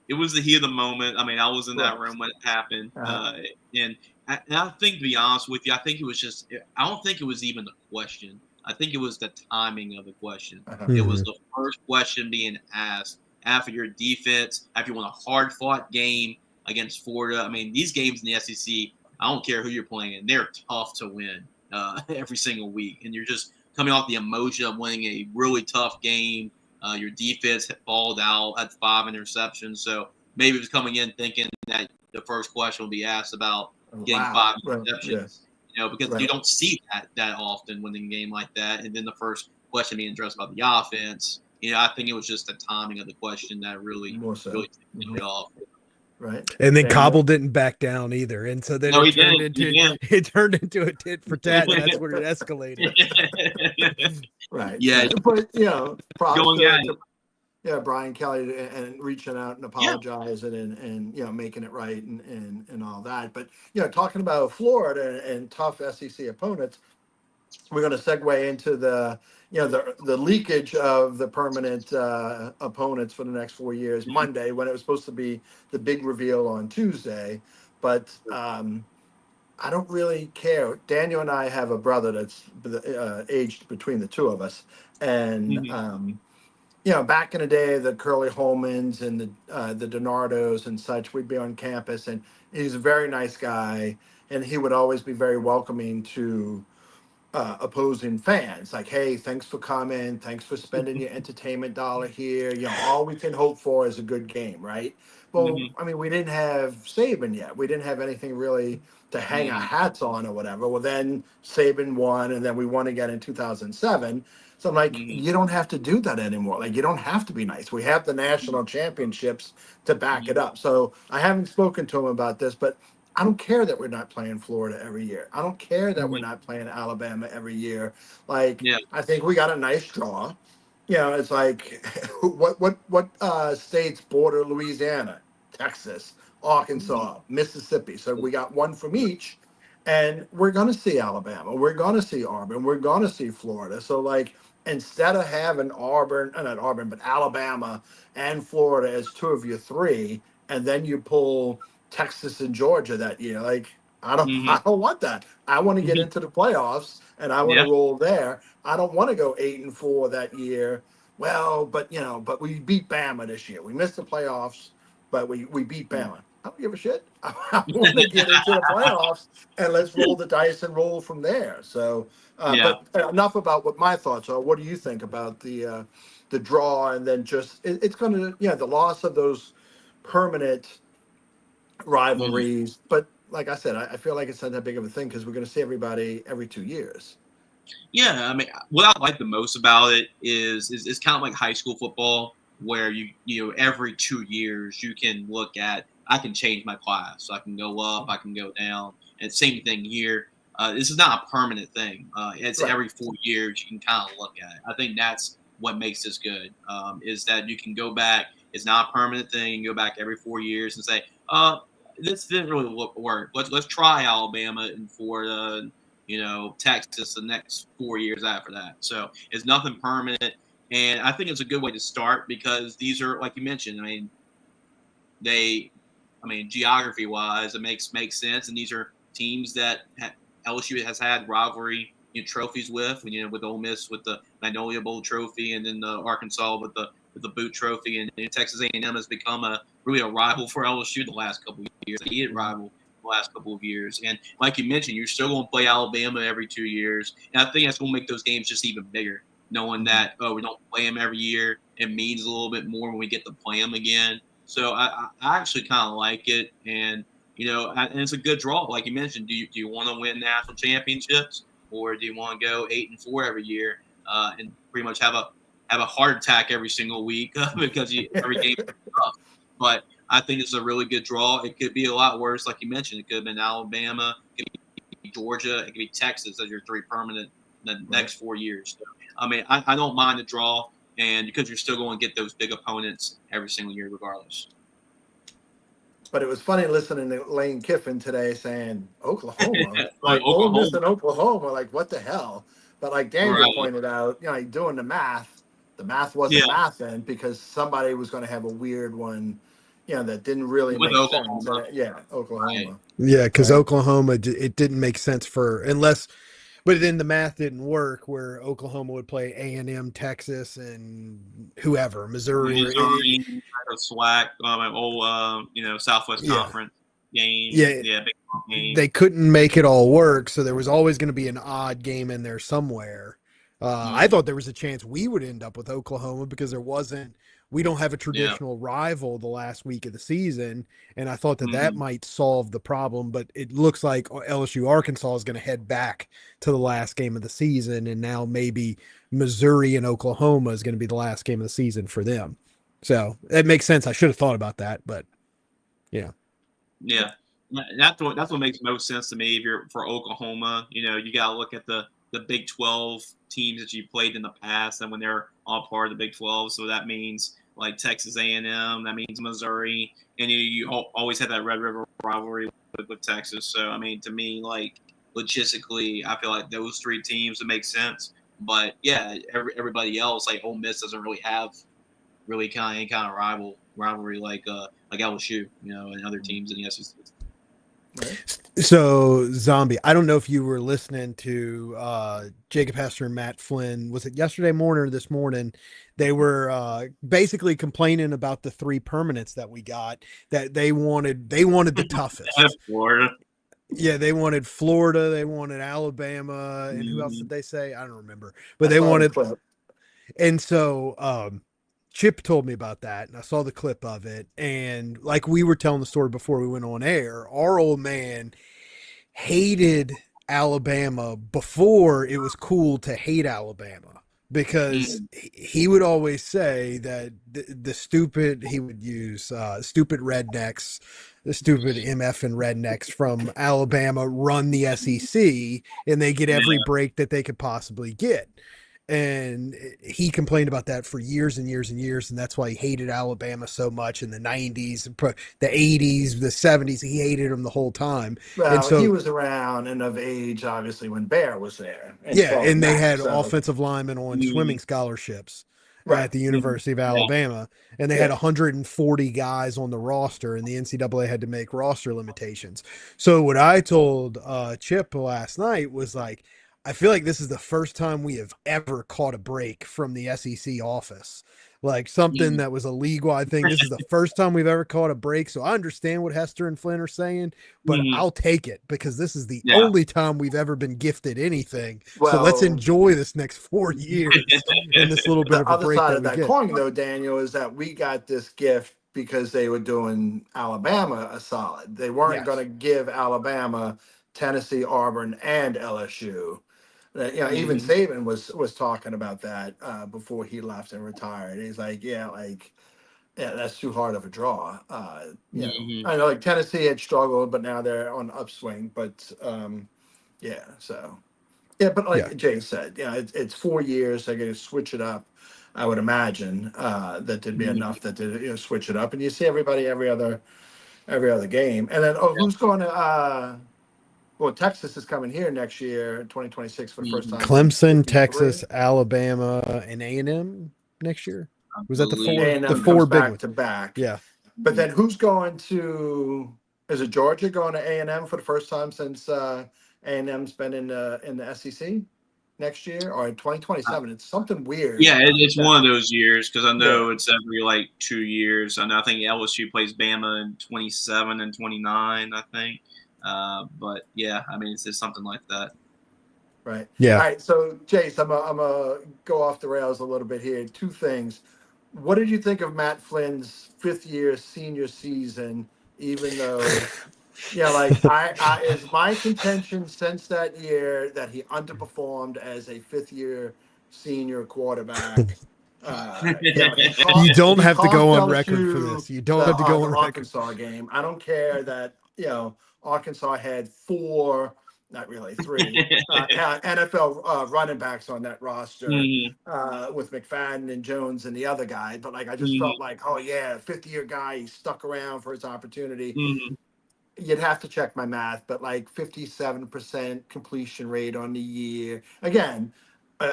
It was the heat of the moment. I mean, I was in that right. room when it happened, Uh-huh. and I think, to be honest with you, I think it was just. I don't think it was even the question. I think it was the timing of the question. Uh-huh. It was mhm. the first question being asked after your defense, after you won a hard-fought game against Florida. I mean, these games in the SEC, I don't care who you're playing, they're tough to win every single week, and you're just coming off the emotion of winning a really tough game. Your defense had balled out, had 5 interceptions. So maybe it was coming in thinking that the first question will be asked about getting Wow. 5 Right. Yeah. interceptions. Because you Right. don't see that often winning a game like that. And then the first question being addressed about the offense. I think it was just the timing of the question that really, More so. really tipped it off. Right. And then Cobble Daniel. didn't back down either, and so then No, he didn't. He it turned into a tit for tat, and that's where it escalated. didn't. Right. Yeah, Right. But props going at to it. Brian Kelly and reaching out and Yeah. apologizing and making it right and all that. But talking about Florida and tough SEC opponents, we're going to segue into the leakage of the permanent opponents for the next 4 years. Monday, when it was supposed to be the big reveal on Tuesday, but I don't really care. Daniel and I have a brother that's aged between the two of us, and Mhm. back in the day, the Curly Holmans and the Donardos and such, we'd be on campus, and he's a very nice guy, and he would always be very welcoming to opposing fans. Like, hey, thanks for coming, thanks for spending your entertainment dollar here. All we can hope for is a good game, right? Well, Mhm. I mean, we didn't have Saban yet. We didn't have anything really to hang our Mhm. hats on or whatever. Well, then Saban won, and then we won again in 2007. So I'm like, Mhm. you don't have to do that anymore. Like, you don't have to be nice. We have the national championships to back it Mhm. up. So I haven't spoken to him about this, but I don't care that we're not playing Florida every year. I don't care that we're Mhm. not playing Alabama every year. Like, Yeah. I think we got a nice draw. It's like what states border Louisiana, Texas, Mhm. Arkansas, Mississippi. So we got one from each, and we're gonna see Alabama, we're gonna see Auburn, we're gonna see Florida. So like instead of having not Auburn, but Alabama and Florida as two of your three, and then you pull Texas and Georgia that year, like I don't Mhm. I don't want that. I want to get Mhm. into the playoffs and I want to Yeah. roll there. I don't want to go 8-4 that year. Well, but we beat Bama this year. We missed the playoffs, but we beat Bama. I don't give a shit. I want to get into the playoffs and let's roll the dice and roll from there. So, Yeah. but enough about what my thoughts are. What do you think about the draw and then just it's going to the loss of those permanent Mhm. rivalries? But like I said, I feel like it's not that big of a thing because we're going to see everybody every 2 years. Yeah, I mean, what I like the most about it is it's kind of like high school football, where every 2 years you can look at, I can change my class, so I can go up, I can go down, and same thing here. This is not a permanent thing. It's Right. every 4 years you can kind of look at it. I think what makes this good. Is that you can go back. It's not a permanent thing. You can go back every 4 years and say, this didn't really work. Let's try Alabama and Florida, Texas the next 4 years after that. So it's nothing permanent, and I think it's a good way to start because these are, like you mentioned, geography wise, it makes sense, and these are teams that LSU has had rivalry trophies with, with Ole Miss with the Magnolia Bowl trophy, and then the Arkansas with the Boot Trophy, and Texas A&M has become really a rival for LSU the last couple of years. They hit rival the last couple of years, and like you mentioned, you're still going to play Alabama every 2 years, and I think that's going to make those games just even bigger, knowing that we don't play them every year. It means a little bit more when we get to play them again. So I actually kind of like it, and and it's a good draw. Like you mentioned, do you want to win national championships, or do you want to go 8-4 every year and pretty much have a heart attack every single week because every game is tough? But I think it's a really good draw. It could be a lot worse, like you mentioned. It could have been Alabama, it could be Georgia, it could be Texas as your three permanent the next 4 years. So, I don't mind the draw, and because you're still going to get those big opponents every single year regardless. But it was funny listening to Lane Kiffin today saying Oklahoma, Oklahoma. Ole Miss and Oklahoma, like what the hell? But like Daniel pointed out, doing the math wasn't mathing because somebody was going to have a weird one, that didn't really make sense. Oklahoma. Right. Yeah, because Oklahoma, it didn't make sense but then the math didn't work where Oklahoma would play A&M, Texas, and whoever, Missouri, SWAC, Southwest Conference game. Yeah, big game. They couldn't make it all work, so there was always going to be an odd game in there somewhere. I thought there was a chance we would end up with Oklahoma because we don't have a traditional rival the last week of the season, and I thought that might solve the problem, but it looks like LSU Arkansas is going to head back to the last game of the season, and now maybe Missouri and Oklahoma is going to be the last game of the season for them. So that makes sense. I should have thought about that, but yeah. Yeah, that's what makes most sense to me. If you're for Oklahoma, you got to look at the Big 12 teams that you played in the past, and when they're all part of the Big 12. So that means like Texas A&M, that means Missouri, and you always have that Red River rivalry with Texas. So to me, like logistically, I feel like those three teams would make sense. But yeah, everybody else, like Ole Miss, doesn't really have any kind of rivalry like LSU, and other teams in the SEC. Right. So, Zombie, I don't know if you were listening to Jacob Hester and Matt Flynn. Was it yesterday morning or this morning? They were basically complaining about the three permanents that we got, that they wanted the toughest. Florida. Yeah, they wanted Florida, they wanted Alabama, and who else did they say? I don't remember. But they wanted and so Chip told me about that, and I saw the clip of it. And like we were telling the story before we went on air, our old man hated Alabama before it was cool to hate Alabama, because he would always say that he would use stupid rednecks, the stupid MF and rednecks from Alabama run the SEC, and they get every break that they could possibly get. And he complained about that for years and years and years, and that's why he hated Alabama so much in the 90s, the 80s, the 70s. He hated them the whole time. Well, and so he was around and of age, obviously, when Bear was there. And they had offensive linemen on swimming scholarships at the University of Alabama, and they had 140 guys on the roster, and the NCAA had to make roster limitations. So what I told Chip last night was like, I feel like this is the first time we have ever caught a break from the SEC office, like something that was a league-wide thing. This is the first time we've ever caught a break. So I understand what Hester and Flynn are saying, but I'll take it because this is the only time we've ever been gifted anything. Well, so let's enjoy this next 4 years and this little bit of a break. The other side of that coin, though, Daniel, is that we got this gift because they were doing Alabama a solid. They weren't going to give Alabama, Tennessee, Auburn, and LSU. Even Saban was talking about that before he left and retired. He's like, that's too hard of a draw. I know like Tennessee had struggled, but now they're on upswing. But so Yeah, but Yeah. like Jay said, it's 4 years. They're going to switch it up. I would imagine that there'd be Mhm. enough that they switch it up, and you see everybody every other game. And then who's going to? Well, Texas is coming here next year, 2026, for the first Mhm. time since Clemson, '53. Texas, Alabama, and A&M next year. I Was that the believe. four? The A&M four comes big back ones. to back. Yeah. But then who's going to? Is it Georgia going to A&M for the first time since A&M's been in the SEC next year or in 2027? It's something weird. Yeah, it's that- one of those years because I Yeah. know it's every like 2 years. And I think LSU plays Bama in 27 and 29, I think. But yeah, I mean, it's just something like that. Right. Yeah. All right. So, Jace, I'm a go off the rails a little bit here. Two things. What did you think of Matt Flynn's fifth year senior season? Even though, like I is my contention since that year that he underperformed as a fifth year senior quarterback. You don't He have to go cost on record for LSU this. You don't the have to go the on record. Arkansas game. I don't care that Arkansas had four, not really three, NFL running backs on that roster Mhm. with McFadden and Jones and the other guy. But like I just Mhm. felt like, oh yeah, 50-year guy, he stuck around for his opportunity. Mhm. You'd have to check my math, but like 57% completion rate on the year. Again,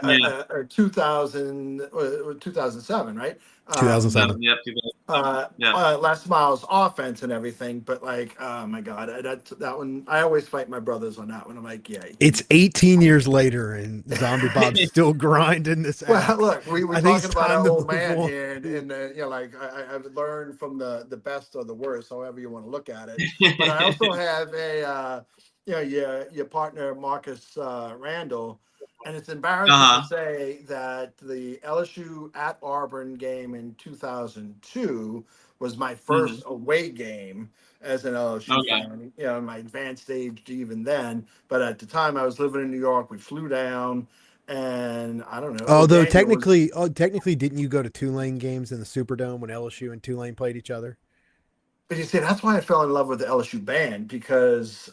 Yeah. 2000 or 2007, right? 2007. Yep. 2007. Yeah. Les Miles offense and everything, but like, oh my God, that one, I always fight my brothers on that one. I'm like, yeah. It's 18 years later, and Zombie Bob's still grinding this Well, out. look, we're I think it's talking about time our to old move man on. here, and like I've learned from the best or the worst, however you want to look at it. But I also have your partner Marcus Randall, and it's embarrassing to Uh-huh. say that the LSU at Auburn game in 2002 was my first Mhm. away game as an LSU Okay. fan. In my advanced age even then, but at the time I was living in New York. We flew down. And I don't know. Well, Although Daniel was. technically, didn't you go to Tulane games in the Superdome when LSU and Tulane played each other? But you see, that's why I fell in love with the LSU band because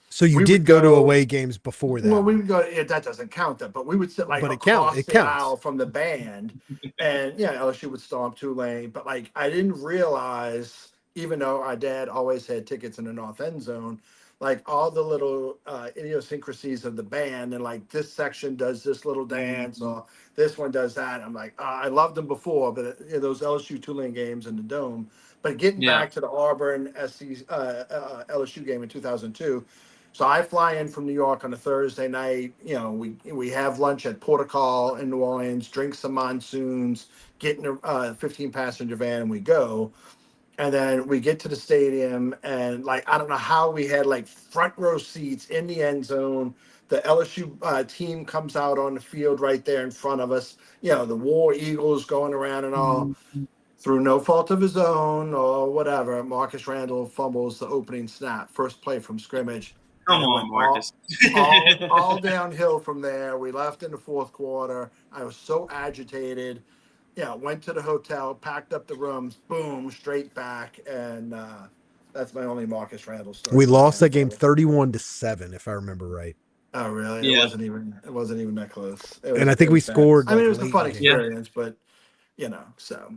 So you we did would go to go. away games before Well, that we one, would go. Yeah, that doesn't count that, but we would sit like but across it the counts. aisle from the band, and LSU would stomp Tulane. But like, I didn't realize, even though our dad always had tickets in the north end zone, like all the little idiosyncrasies of the band, and like this section does this little dance, Mhm. or this one does that. I'm like, I loved them before, but those LSU Tulane games in the dome. But getting Yeah. back to the Auburn LSU game in 2002. So I fly in from New York on a Thursday night. We have lunch at Portugal in New Orleans, drink some monsoons, get in a 15 passenger van, and we go. And then we get to the stadium, and like I don't know how we had like front row seats in the end zone. The LSU team comes out on the field right there in front of us. The War Eagles going around and all. Mhm. Through no fault of his own or whatever, Marcus Randall fumbles the opening snap, first play from scrimmage, and Come it on, went Marcus. all downhill from there. We left in the fourth quarter. I was so agitated. Went to the hotel, packed up the rooms, boom, straight back, and that's my only Marcus Randall story We from the lost that game NFL. 31-7, if I remember right. Oh, really? It Yeah. wasn't even that close. It And was I think it we was bad. scored I mean, like it was a late in fun the game. Yeah. experience, but so.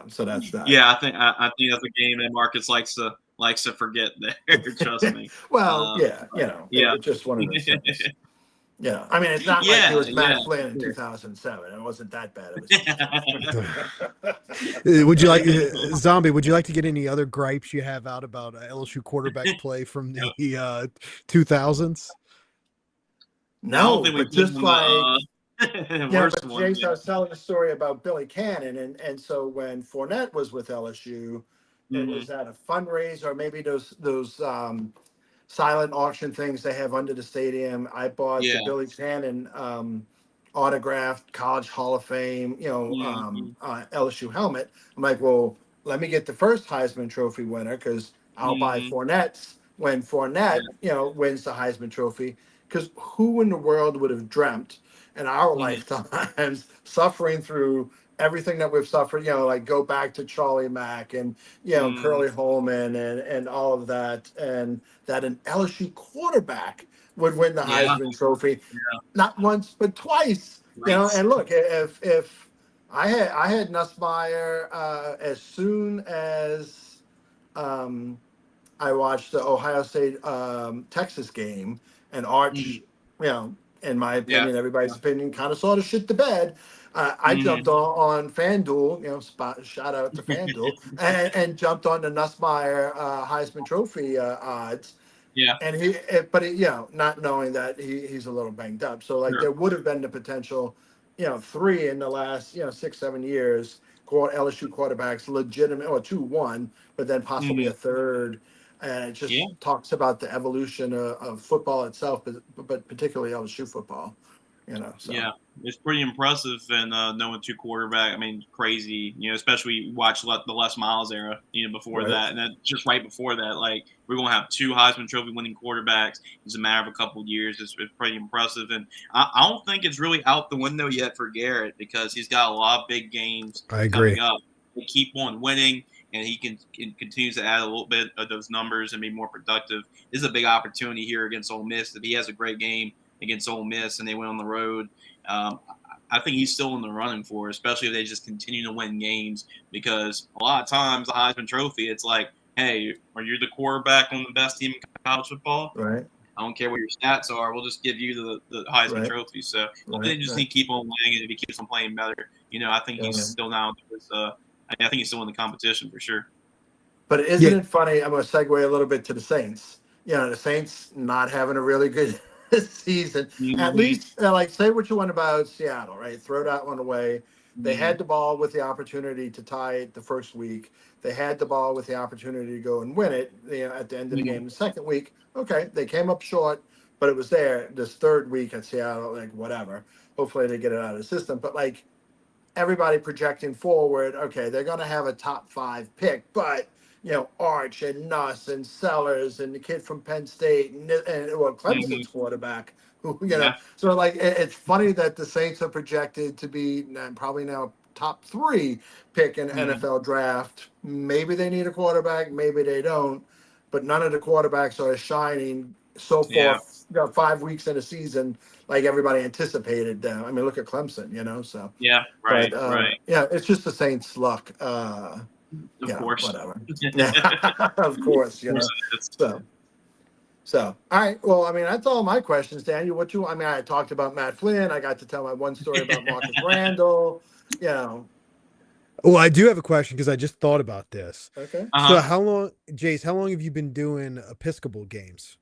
So that's that. Yeah, I think that's a game that Marcus likes to forget there. Trust me. Well, yeah, Yeah. it's just one of those things. I mean, it's not like it Yeah. was Yeah. Matt Flynn in Sure. 2007. It wasn't that bad. It was just. Would you like Zombie? Would you like to get any other gripes you have out about LSU quarterback play from the 2000s? I don't No, think we but put just him like worst but one. Jace, I was telling a story about Billy Cannon, and so when Fournette was with LSU, it Hmm. was at a fundraiser, or maybe those silent auction things they have under the stadium. I bought the Yeah. Billy Cannon autographed College Hall of Fame, Hmm. LSU helmet. I'm like, well, let me get the first Heisman Trophy winner because I'll buy Hmm. Fournette's when Fournette, Yeah. wins the Heisman Trophy. Because who in the world would have dreamt in our Hmm. lifetimes suffering through everything that we've suffered, like go back to Charlie Mack and, Hmm. Curly Holman and all of that. And that an LSU quarterback would win the Yeah. Heisman Trophy, Yeah. not once but twice. Right. You know, and look, if I had Nussmeier as soon as I watched the Ohio State Texas game, and Arch, you know, in my Yeah. opinion, everybody's opinion, kind of saw the shit to bed. I jumped on FanDuel, you know, shout out to FanDuel, and jumped on the Nussmeier Heisman Trophy odds. Yeah. And but you know, not knowing that he's a little banged up, so like Sure. there would have been the potential, you know, 3 in the last 6-7 years, LSU quarterbacks legitimate, or 2-1, but then possibly a third, and it just Yeah. talks about the evolution of football itself, but particularly LSU football, you know. So Yeah, it's pretty impressive, and knowing 2 quarterback. I mean, crazy. Especially watch the Les Miles era. Before right, that, and then just right before that, like we're gonna have 2 Heisman Trophy winning quarterbacks. It's a matter of a couple of years. It's pretty impressive, and I don't think it's really out the window yet for Garrett because he's got a lot of big games I agree. coming up. They keep on winning, and he can continues to add a little bit of those numbers and be more productive. This is a big opportunity here against Ole Miss. If he has a great game against Ole Miss and they went on the road, I think he's still in the running for it, especially if they just continue to win games. Because a lot of times the Heisman Trophy, it's like, hey, are you the quarterback on the best team in college football? right, I don't care what your stats are. We'll just give you the Heisman right, Trophy. So right, they just need to keep on winning, and if he keeps on playing better, I think he's still now. I think he's still in the competition for sure. But isn't it funny? I'm going to segue a little bit to the Saints. You know, the Saints not having a really good season. At least, like, say what you want about Seattle, right? Throw that one away. They had the ball with the opportunity to tie it the first week. They had the ball with the opportunity to go and win it, at the end of the game. The second week, okay, they came up short, but it was there. This third week at Seattle, like, whatever. Hopefully they get it out of the system. But, like, everybody projecting forward, okay, they're going to have a top 5 pick, but Arch and Nuss and Sellers and the kid from Penn State and Clemson's quarterback, who so like it's funny that the Saints are projected to be probably now top 3 pick in NFL draft. Maybe they need a quarterback, maybe they don't, but none of the quarterbacks are shining so far. 5 weeks in a season, like everybody anticipated. I mean, look at Clemson, so. Yeah, right, But, right. yeah, it's just the Saints' luck. Of course. Whatever. Of course, So, all right. Well, I mean, that's all my questions, Daniel. I mean, I talked about Matt Flynn. I got to tell my one story about Marcus Randall. Well, I do have a question because I just thought about this. Okay. So Jace, how long have you been doing Episcopal games?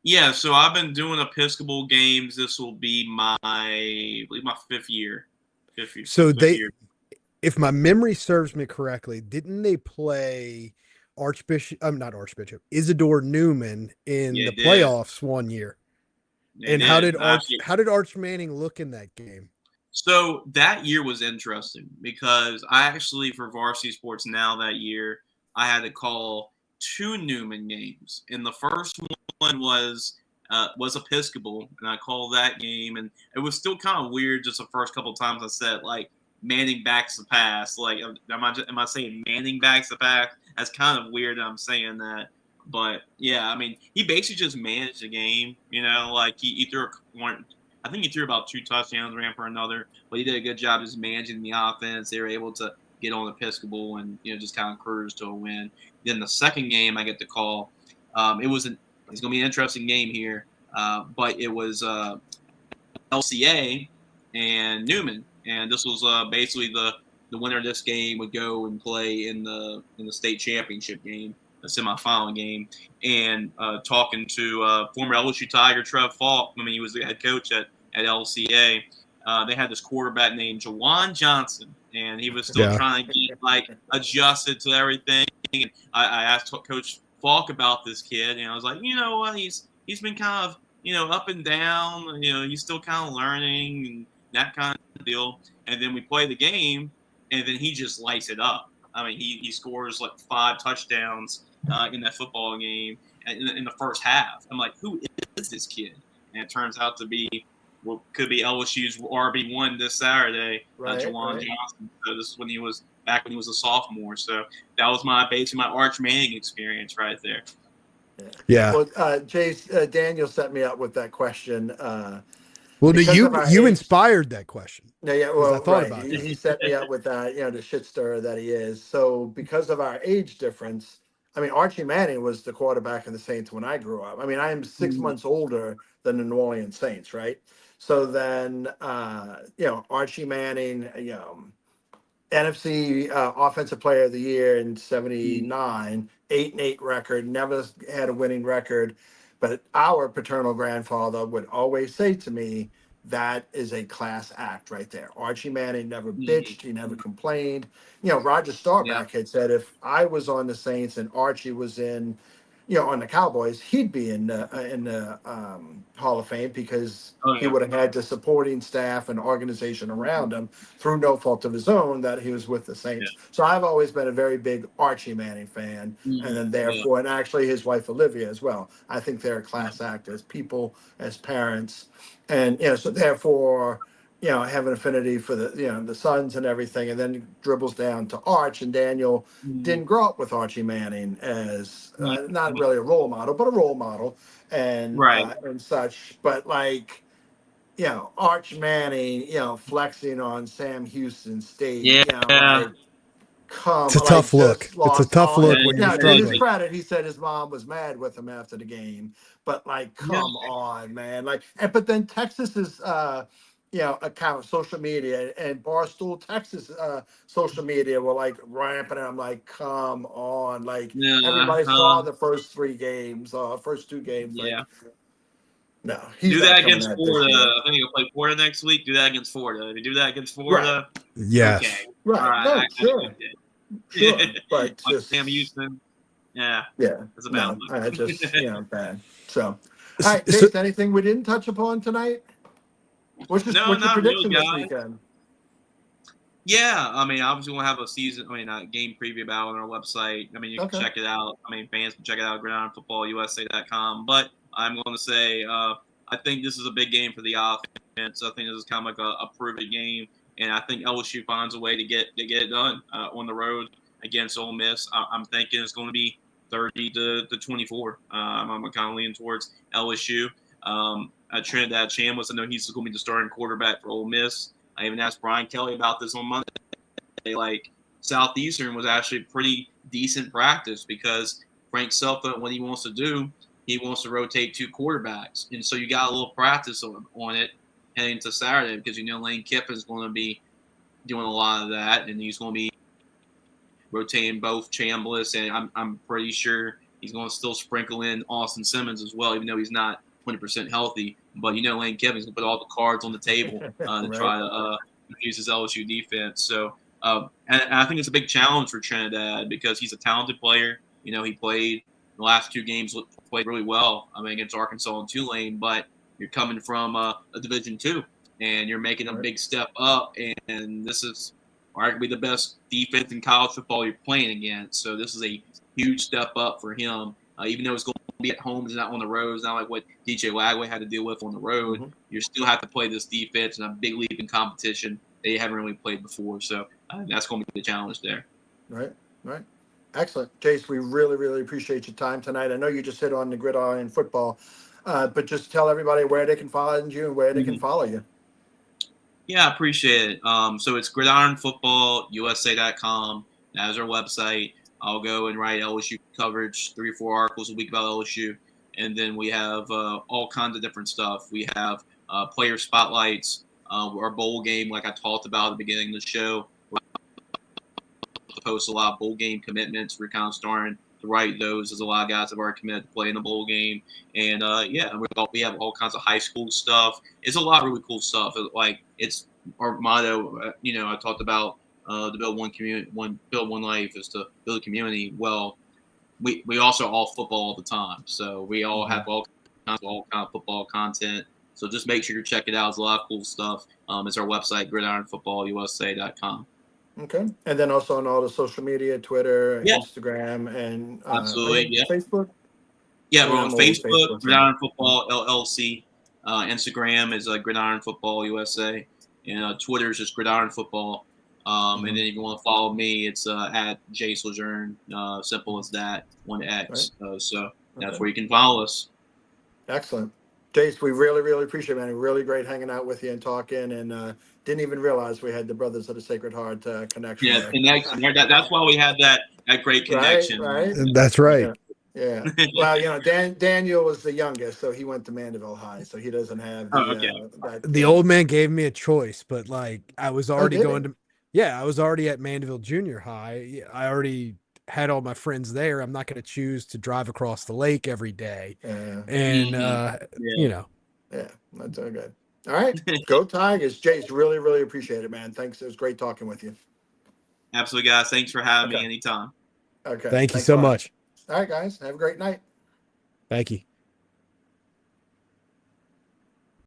Yeah, so I've been doing Episcopal games. This will be I believe my 5th year. So if my memory serves me correctly, didn't they play Isidore Newman in the playoffs one year? And how did Arch Manning look in that game? So that year was interesting because I actually, for Varsity Sports Now that year, I had to call 2 Newman games, and the first one was Episcopal, and I called that game, and it was still kind of weird just the first couple of times I said, like, Manning backs the pass. Like, am I saying Manning backs the pass? That's kind of weird that I'm saying that. But, yeah, I mean, he basically just managed the game, like he threw I think he threw about 2 touchdowns, ran for another, but he did a good job just managing the offense. They were able to get on Episcopal and, just kind of cruise to a win. Then the second game I get to call, it's going to be an interesting game here, but it was LCA and Newman, and this was basically the winner of this game would go and play in the state championship game, the semifinal game, and talking to former LSU Tiger Trev Falk. I mean, he was the head coach at LCA. They had this quarterback named Jawan Johnson, and he was still trying to get adjusted to everything. And I asked Coach Falk about this kid, and I was like, you know what, he's been kind of up and down. He's still kind of learning and that kind of deal. And then we play the game, and then he just lights it up. I mean, he scores like 5 touchdowns in that football game in the first half. I'm like, who is this kid? And it turns out to be could be LSU's RB1 this Saturday, Jawan Johnson. So this is when he was a sophomore. So that was basically my Arch Manning experience right there. Yeah. Well, Jace, Daniel set me up with that question. Well, no, Because of our you age, inspired that question no, yeah, because I well, thought right. about He that. set me up with that, the shit stirrer that he is. So because of our age difference, I mean, Archie Manning was the quarterback of the Saints when I grew up. I mean, I am 6 months older than the New Orleans Saints, right? So then, Archie Manning, NFC Offensive Player of the Year in '79, 8-8 record, never had a winning record. But our paternal grandfather would always say to me, that is a class act right there. Archie Manning never bitched, he never complained. Roger Yeah. Staubach had said if I was on the Saints and Archie was on the Cowboys, he'd be in the Hall of Fame because Oh he yeah. would have had the supporting staff and organization around him through no fault of his own that he was with the Yeah. Saints. So I've always been a very big Archie Manning fan, and then Yeah. therefore, and actually his wife Olivia as well. I think they're a Yeah. class act as people, as parents, and so therefore. I have an affinity for the sons and everything, and then dribbles down to Arch and Daniel Mhm. didn't grow up with Archie Manning as Yeah. not really a role model, but a role model Right. and such. But Arch Manning, flexing on Sam Houston State, Yeah. Yeah. like come, It's a like tough look. just It's a lost tough all. look when you're Now, to his struggling. credit, he said his mom was mad with him after the game, but come on, man. But then Texas's, account, social media, and Barstool Texas social media were rampant. And I'm like, come on, Yeah. everybody saw the first 3 games, first 2 games, Yeah. no, he's Do not that coming against out this Florida. year. I think he'll play Florida next week. Do that against Florida. If you do that against Right, Florida, okay. Yes. All right. right. No, I sure, get sure, it. but Like Sam just Houston. Yeah. yeah, That's a bad no, I look. just bad. So, all right, So, Jace, anything we didn't touch upon tonight? No, What's your not really, prediction this guys. weekend? Yeah, I mean, obviously we'll have a game preview about on our website. I mean, you can Okay, check it out. I mean, fans can check it out at gridironfootballusa.com. But I'm going to say I think this is a big game for the offense. I think this is kind of like a proven game, and I think LSU finds a way to get it done on the road against Ole Miss. I'm thinking it's going to be 30 to 24. I'm kind of leaning towards LSU. Trinidad Chambliss, I know he's going to be the starting quarterback for Ole Miss. I even asked Brian Kelly about this on Monday. Like Southeastern was actually pretty decent practice because Frank Selfa, what he wants to do, he wants to rotate 2 quarterbacks, and so you got a little practice on it heading to Saturday because Lane Kiffin's going to be doing a lot of that, and he's going to be rotating both Chambliss, and I'm pretty sure he's going to still sprinkle in Austin Simmons as well, even though he's not 100% healthy. But Lane Kiffin's going to put all the cards on the table to right, try to use his LSU defense. So, and I think it's a big challenge for Trinidad because he's a talented player. He played the last 2 games, played really well. I mean, against Arkansas and Tulane, but you're coming from a Division II, and you're making a right, big step up, and this is arguably the best defense in college football you're playing against. So this is a huge step up for him. Even though it's going to be at home, it's not on the road. It's not like what DJ Lagway had to deal with on the road. mm-hmm. You still have to play this defense in a big league in competition that you haven't really played before. So that's going to be the challenge there. Right, right. Excellent, Jace. We really, really appreciate your time tonight. I know you just hit on the gridiron football, but just tell everybody where they can find you and where they can follow you. Yeah, I appreciate it. So it's gridironfootballusa.com. That is our website. I'll go and write LSU coverage, 3 or 4 articles a week about LSU. And then we have all kinds of different stuff. We have player spotlights, our bowl game, like I talked about at the beginning of the show. We'll post a lot of bowl game commitments. We're kind of starting to write those. There's a lot of guys that have already committed to play in the bowl game. And, we have all kinds of high school stuff. It's a lot of really cool stuff. It's our motto, I talked about to build one community, build one life is to build a community. Well, we also are all football all the time. So we all have all kinds of football content. So just make sure you check it out. There's a lot of cool stuff. It's our website, gridironfootballusa.com. Okay. And then also on all the social media, Twitter, Yeah, Instagram, and absolutely. Yeah. Facebook? Yeah, we're on Facebook, Gridiron So. Football LLC. Instagram is Gridiron Football USA. And Twitter is just Gridiron Football. And then if you want to follow me, it's at Jace LeJeune. Simple as that, 1X. Right. That's where you can follow us. Excellent. Jace, we really, really appreciate it, man. Really great hanging out with you and talking, and didn't even realize we had the Brothers of the Sacred Heart connection Yeah, there. connection. That's why we had that great connection. Right. That's right. Yeah. Well, Daniel was the youngest, so he went to Mandeville High, so he doesn't have the Okay. The old man gave me a choice, but like I was already did he? I was already at Mandeville Junior High. I already had all my friends there. I'm not going to choose to drive across the lake every day. And Yeah, that's all good. All right. Go Tigers. Jace, really, really appreciate it, man. Thanks. It was great talking with you. Absolutely, guys. Thanks for having me anytime. Okay. Thank you Thanks so a lot. much. All right, guys. Have a great night. Thank you.